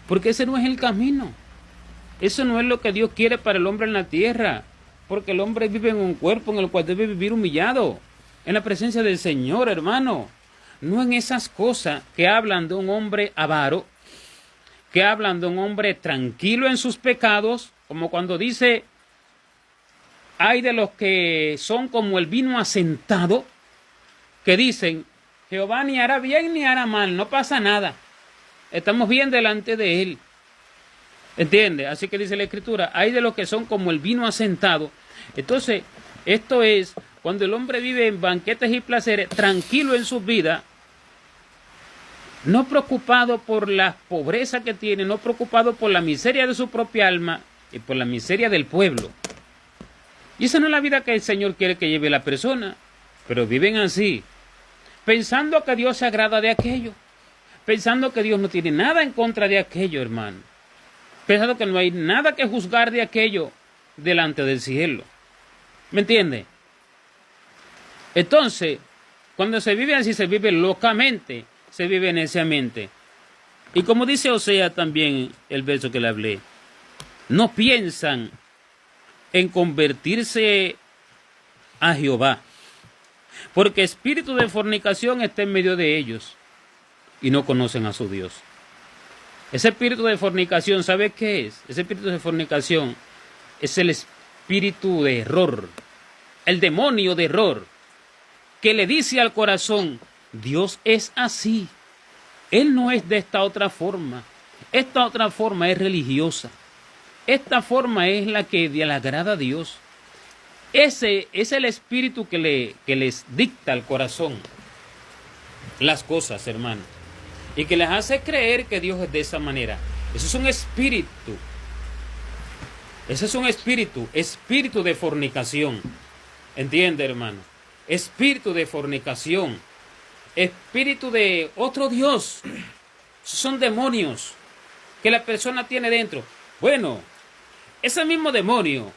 porque ese no es el camino. Eso no es lo que Dios quiere para el hombre en la tierra, porque el hombre vive en un cuerpo en el cual debe vivir humillado, en la presencia del Señor, hermano. No en esas cosas que hablan de un hombre avaro, que hablan de un hombre tranquilo en sus pecados, como cuando dice: hay de los que son como el vino asentado, que dicen: Jehová ni hará bien ni hará mal, no pasa nada, estamos bien delante de él. ¿Entiende? Así que dice la Escritura: hay de los que son como el vino asentado. Entonces, esto es cuando el hombre vive en banquetes y placeres, tranquilo en su vida, no preocupado por la pobreza que tiene, no preocupado por la miseria de su propia alma y por la miseria del pueblo. Y esa no es la vida que el Señor quiere que lleve la persona, pero viven así, pensando que Dios se agrada de aquello, pensando que Dios no tiene nada en contra de aquello, hermano, pensando que no hay nada que juzgar de aquello delante del cielo. ¿Me entiende? Entonces, cuando se vive así, se vive locamente, se vive neciamente. Y como dice Osea también, el verso que le hablé, no piensan en convertirse a Jehová, porque espíritu de fornicación está en medio de ellos y no conocen a su Dios. Ese espíritu de fornicación, ¿sabe qué es? Ese espíritu de fornicación es el espíritu de error, el demonio de error. que le dice al corazón, Dios es así. Él no es de esta otra forma. Esta otra forma es religiosa. Esta forma es la que le agrada a Dios. Ese es el espíritu que les dicta al corazón las cosas, hermano. Y que les hace creer que Dios es de esa manera. Eso es un espíritu. Ese es un espíritu de fornicación. ¿Entiende, hermano? Espíritu de fornicación. Espíritu de otro Dios. Son demonios que la persona tiene dentro. Bueno, ese mismo demonio,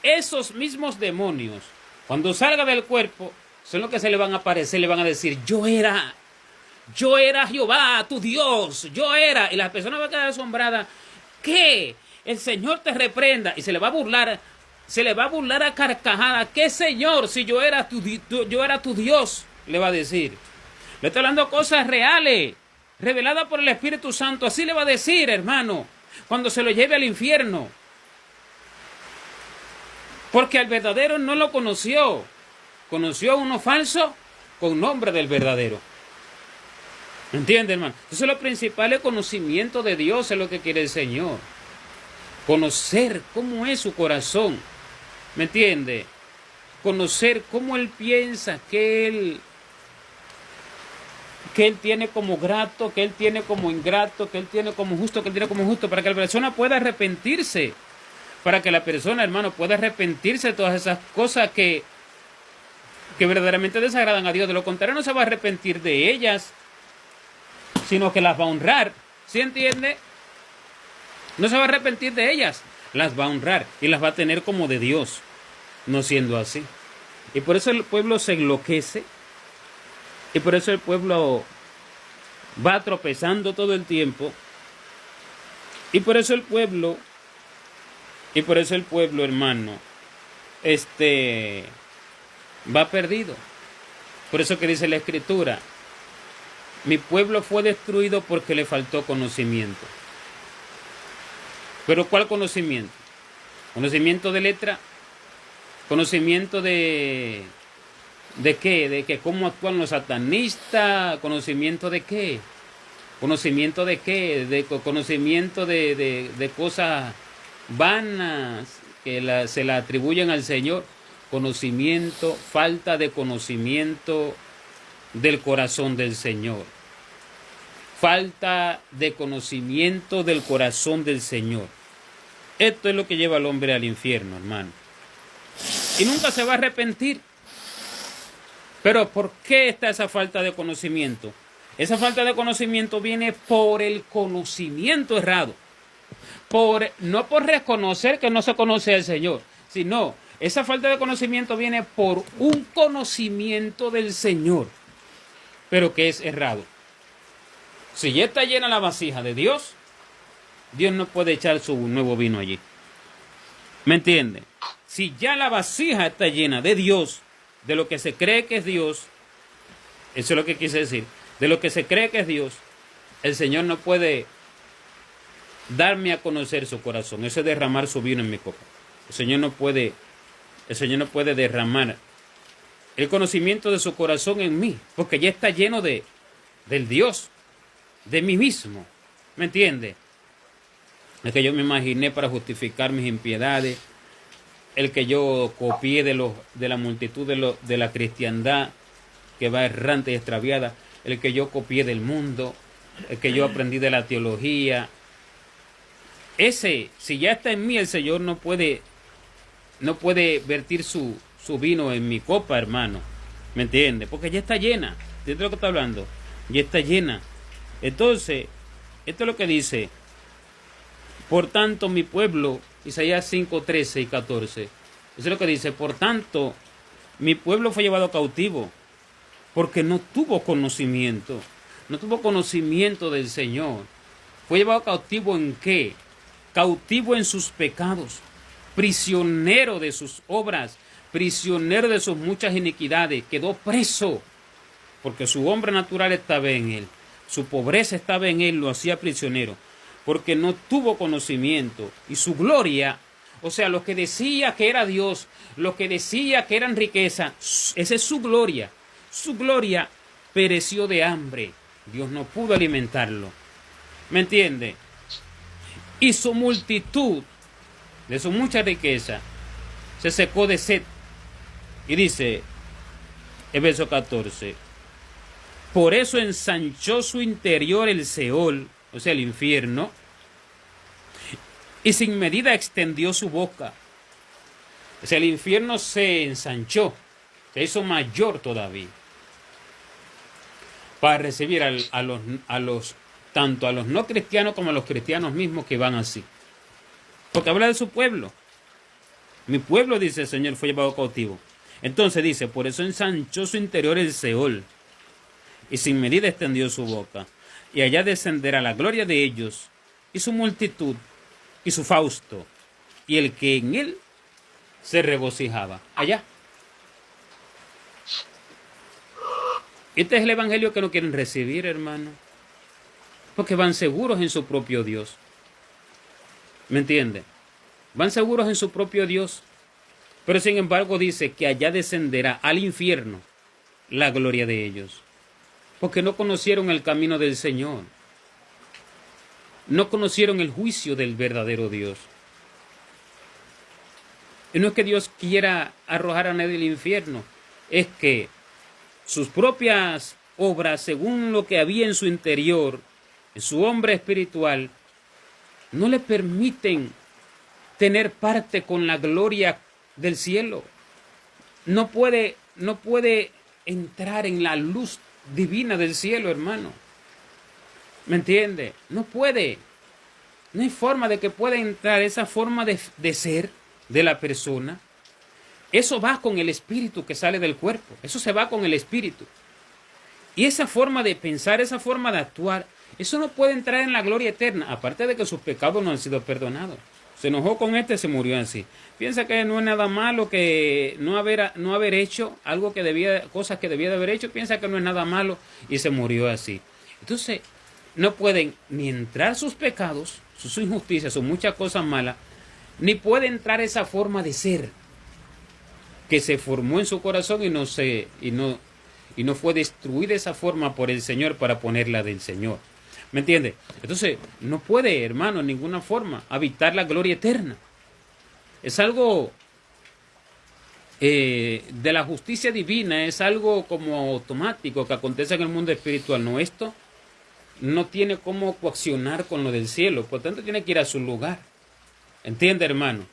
esos mismos demonios, cuando salga del cuerpo, son los que se le van a aparecer, le van a decir, yo era Jehová, tu Dios, yo era. Y la persona va a quedar asombrada. ¿Qué? El Señor te reprenda. Y se le va a burlar a carcajada. ¿Qué Señor? Si yo era tu Dios, le va a decir. Le estoy hablando cosas reales, reveladas por el Espíritu Santo. Así le va a decir, hermano, cuando se lo lleve al infierno. Porque al verdadero no lo conoció. Conoció a uno falso con nombre del verdadero. ¿Entiende, hermano? Entonces lo principal es conocimiento de Dios, es lo que quiere el Señor. Conocer cómo es su corazón. ¿Me entiende? Conocer cómo Él piensa, que Él tiene como grato, que Él tiene como ingrato, que Él tiene como justo, que Él tiene como justo, para que la persona pueda arrepentirse. Para que la persona, hermano, pueda arrepentirse de todas esas cosas que verdaderamente desagradan a Dios. De lo contrario, no se va a arrepentir de ellas, sino que las va a honrar. ¿Sí entiende? No se va a arrepentir de ellas, las va a honrar y las va a tener como de Dios, no siendo así. Y por eso el pueblo se enloquece, y por eso el pueblo va tropezando todo el tiempo, y por eso el pueblo, hermano, va perdido. Por eso que dice la Escritura, mi pueblo fue destruido porque le faltó conocimiento. ¿Pero cuál conocimiento? ¿Conocimiento de letra? ¿Conocimiento de qué? ¿De que cómo actúan los satanistas? ¿Conocimiento de qué? ¿Conocimiento de qué? ¿Conocimiento de cosas vanas que se la atribuyen al Señor? Conocimiento, falta de conocimiento del corazón del Señor. Falta de conocimiento del corazón del Señor. Esto es lo que lleva al hombre al infierno, hermano. Y nunca se va a arrepentir. Pero ¿por qué está esa falta de conocimiento? Esa falta de conocimiento viene por el conocimiento errado. No por reconocer que no se conoce al Señor, sino esa falta de conocimiento viene por un conocimiento del Señor, pero que es errado. Si ya está llena la vasija de Dios, Dios no puede echar su nuevo vino allí. ¿Me entiende? Si ya la vasija está llena de Dios, de lo que se cree que es Dios, eso es lo que quise decir, de lo que se cree que es Dios, el Señor no puede darme a conocer su corazón. Eso es derramar su vino en mi copa. El Señor no puede derramar el conocimiento de su corazón en mí, porque ya está lleno del Dios, de mí mismo. ¿Me entiende? El que yo me imaginé para justificar mis impiedades, el que yo copié de la multitud de la cristiandad que va errante y extraviada, el que yo copié del mundo, el que yo aprendí de la teología. Ese, si ya está en mí, el Señor no puede vertir su vino en mi copa, hermano. ¿Me entiende? Porque ya está llena. ¿Entiendes lo que está hablando? Ya está llena. Entonces, esto es lo que dice. Por tanto, mi pueblo, Isaías 5, 13 y 14. Eso es lo que dice. Por tanto, mi pueblo fue llevado cautivo porque no tuvo conocimiento. No tuvo conocimiento del Señor. Fue llevado cautivo ¿en qué? Cautivo en sus pecados. Prisionero de sus obras. Prisionero de sus muchas iniquidades. Quedó preso porque su hombre natural estaba en él. Su pobreza estaba en él, lo hacía prisionero, porque no tuvo conocimiento. Y su gloria, O sea, lo que decía que era Dios, lo que decía que eran riqueza, esa es su gloria. Su gloria pereció de hambre. Dios no pudo alimentarlo. ¿Me entiende? Y su multitud, de su mucha riqueza, se secó de sed. Y dice, el verso 14, por eso ensanchó su interior el Seol, o sea, el infierno, y sin medida extendió su boca. O sea, el infierno se ensanchó, se hizo mayor todavía, para recibir tanto a los no cristianos como a los cristianos mismos que van así. Porque habla de su pueblo. Mi pueblo, dice el Señor, fue llevado cautivo. Entonces dice, por eso ensanchó su interior el Seol, y sin medida extendió su boca, y allá descenderá la gloria de ellos, y su multitud, y su fausto, y el que en él se regocijaba. Allá. Este es el evangelio que no quieren recibir, hermano, porque van seguros en su propio Dios. ¿Me entiende? Van seguros en su propio Dios. Pero sin embargo dice que allá descenderá al infierno la gloria de ellos. Porque no conocieron el camino del Señor. No conocieron el juicio del verdadero Dios. Y no es que Dios quiera arrojar a nadie al infierno. Es que sus propias obras, según lo que había en su interior, en su hombre espiritual, no le permiten tener parte con la gloria del cielo. No puede entrar en la luz divina del cielo, hermano. ¿Me entiende? No puede. No hay forma de que pueda entrar esa forma de ser de la persona. Eso va con el espíritu que sale del cuerpo. Eso se va con el espíritu. Y esa forma de pensar, esa forma de actuar, eso no puede entrar en la gloria eterna. Aparte de que sus pecados no han sido perdonados. Se enojó con se murió así. Piensa que no es nada malo que no haber hecho algo cosas que debía de haber hecho. Piensa que no es nada malo y se murió así. Entonces, no pueden ni entrar sus pecados, sus injusticias, sus muchas cosas malas, ni puede entrar esa forma de ser que se formó en su corazón y no fue destruida esa forma por el Señor para ponerla del Señor. ¿Me entiende? Entonces, no puede, hermano, en ninguna forma habitar la gloria eterna. Es algo de la justicia divina, es algo como automático que acontece en el mundo espiritual. No, esto no tiene cómo coaccionar con lo del cielo, por tanto tiene que ir a su lugar. ¿Entiende, hermano?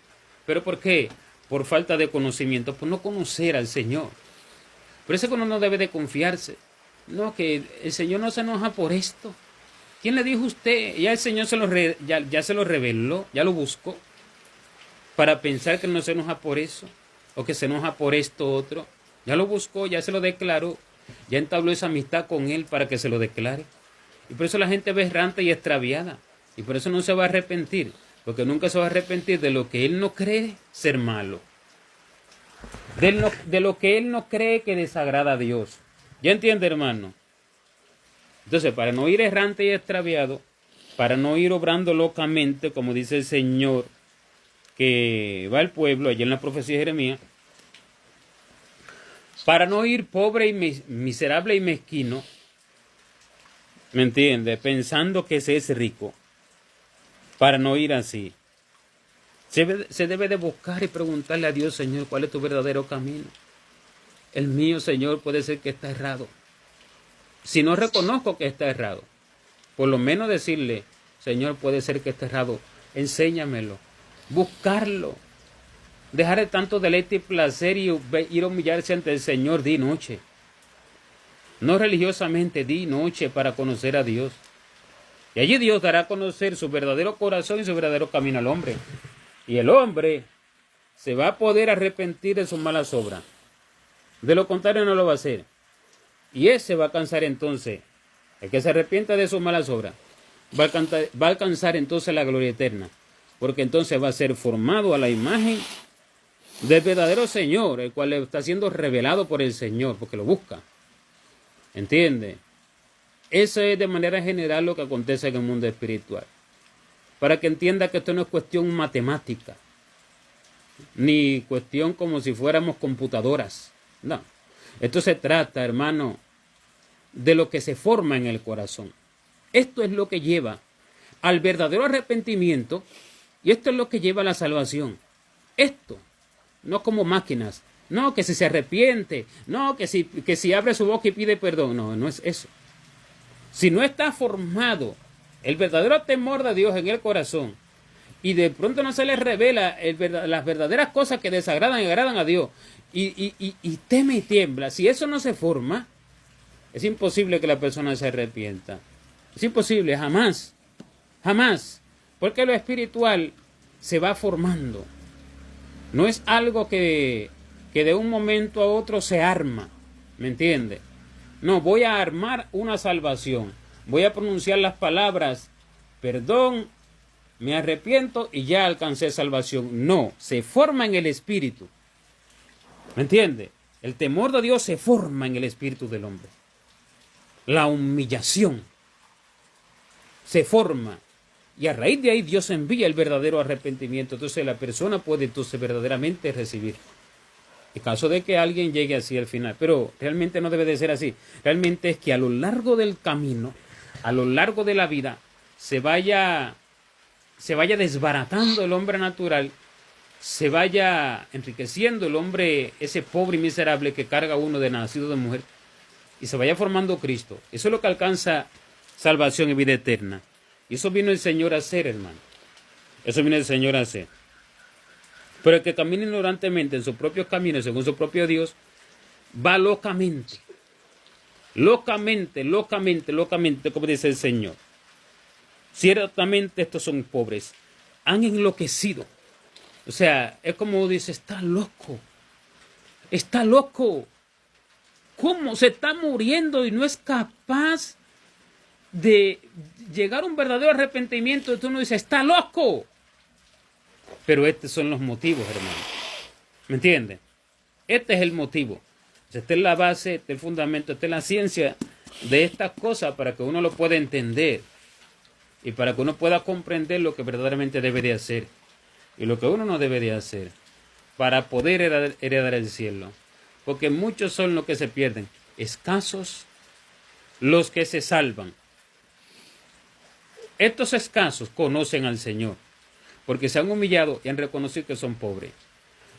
¿Pero por qué? Por falta de conocimiento, por no conocer al Señor. Por eso que uno no debe de confiarse. No, que el Señor no se enoja por esto. ¿Quién le dijo a usted? Ya el Señor ya se lo reveló, ya lo buscó, para pensar que no se enoja por eso, o que se enoja por esto otro. Ya lo buscó, ya se lo declaró, ya entabló esa amistad con Él para que se lo declare. Y por eso la gente es errante y extraviada, y por eso no se va a arrepentir, porque nunca se va a arrepentir de lo que Él no cree ser malo, de lo que Él no cree que desagrada a Dios. ¿Ya entiende, hermano? Entonces, para no ir errante y extraviado, para no ir obrando locamente, como dice el Señor, que va al pueblo, allí en la profecía de Jeremías, para no ir pobre y miserable y mezquino, ¿me entiende? Pensando que se es rico, para no ir así. Se debe de buscar y preguntarle a Dios, Señor, ¿cuál es tu verdadero camino? El mío, Señor, puede ser que está errado. Si no reconozco que está errado, por lo menos decirle, Señor, puede ser que esté errado, enséñamelo, buscarlo, dejar de tanto deleite y placer y ir a humillarse ante el Señor día y noche. No religiosamente, día y noche para conocer a Dios. Y allí Dios dará a conocer su verdadero corazón y su verdadero camino al hombre. Y el hombre se va a poder arrepentir de sus malas obras. De lo contrario no lo va a hacer. Y ese va a alcanzar entonces, el que se arrepienta de sus malas obras, va a alcanzar entonces la gloria eterna. Porque entonces va a ser formado a la imagen del verdadero Señor, el cual está siendo revelado por el Señor, porque lo busca. ¿Entiende? Eso es de manera general lo que acontece en el mundo espiritual. Para que entienda que esto no es cuestión matemática. ni cuestión como si fuéramos computadoras. No. Esto se trata, hermano, de lo que se forma en el corazón. Esto es lo que lleva al verdadero arrepentimiento y esto es lo que lleva a la salvación. Esto, no como máquinas. No, que si se arrepiente, no, que si abre su boca y pide perdón. No, no es eso. Si no está formado el verdadero temor de Dios en el corazón y de pronto no se le revela las verdaderas cosas que desagradan y agradan a Dios y teme y tiembla, si eso no se forma, es imposible que la persona se arrepienta. Es imposible, jamás, jamás, porque lo espiritual se va formando. No es algo que de un momento a otro se arma, ¿me entiende? No, voy a armar una salvación, voy a pronunciar las palabras, perdón, me arrepiento y ya alcancé salvación. No, se forma en el espíritu, ¿me entiende? El temor de Dios se forma en el espíritu del hombre. La humillación se forma y a raíz de ahí Dios envía el verdadero arrepentimiento. Entonces la persona puede entonces verdaderamente recibir. En caso de que alguien llegue así al final, pero realmente no debe de ser así. Realmente es que a lo largo del camino, a lo largo de la vida, se vaya desbaratando el hombre natural, se vaya enriqueciendo el hombre, ese pobre y miserable que carga uno de nacido de mujer, y se vaya formando Cristo. Eso es lo que alcanza salvación y vida eterna. Y eso vino el Señor a hacer, hermano. Eso vino el Señor a hacer. Pero el que camina ignorantemente en sus propios caminos, según su propio Dios, va locamente. Locamente, como dice el Señor. Ciertamente estos son pobres. Han enloquecido. O sea, es como dice, está loco. Está loco. ¿Cómo se está muriendo y no es capaz de llegar a un verdadero arrepentimiento? Entonces uno dice, está loco. Pero estos son los motivos, hermano. ¿Me entiende? Este es el motivo. Esta es la base, este es el fundamento, esta es la ciencia de estas cosas para que uno lo pueda entender y para que uno pueda comprender lo que verdaderamente debe de hacer y lo que uno no debe de hacer para poder heredar el cielo. Porque muchos son los que se pierden, escasos los que se salvan. Estos escasos conocen al Señor, porque se han humillado y han reconocido que son pobres.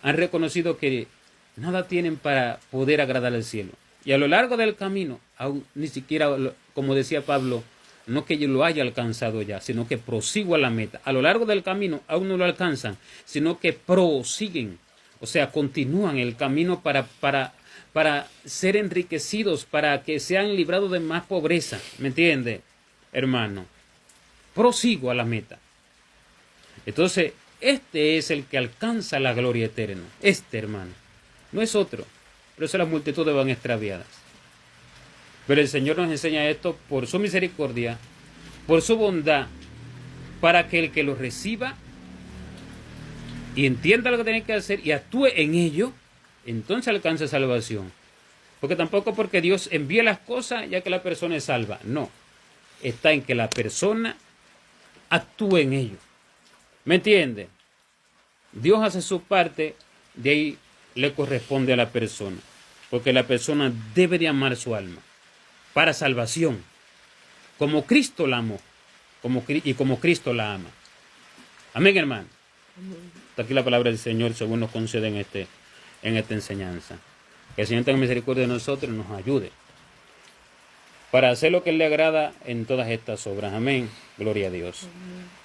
Han reconocido que nada tienen para poder agradar al cielo. Y a lo largo del camino, aún ni siquiera, como decía Pablo, no que yo lo haya alcanzado ya, sino que prosigo a la meta. A lo largo del camino aún no lo alcanzan, sino que prosiguen. O sea, continúan el camino para ser enriquecidos, para que sean librados de más pobreza. ¿Me entiende, hermano? Prosigo a la meta. Entonces, este es el que alcanza la gloria eterna. Este, hermano. No es otro. Por eso las multitudes van extraviadas. Pero el Señor nos enseña esto por su misericordia, por su bondad, para que el que lo reciba y entienda lo que tiene que hacer y actúe en ello, entonces alcanza salvación. Porque tampoco porque Dios envíe las cosas ya que la persona es salva. No. Está en que la persona actúe en ello. ¿Me entiende? Dios hace su parte, de ahí le corresponde a la persona. Porque la persona debe de amar su alma para salvación. Como Cristo la amó y como Cristo la ama. Amén, hermano. Está aquí la palabra del Señor según nos concede en esta enseñanza. Que el Señor tenga misericordia de nosotros y nos ayude para hacer lo que Él le agrada en todas estas obras. Amén. Gloria a Dios. Amén.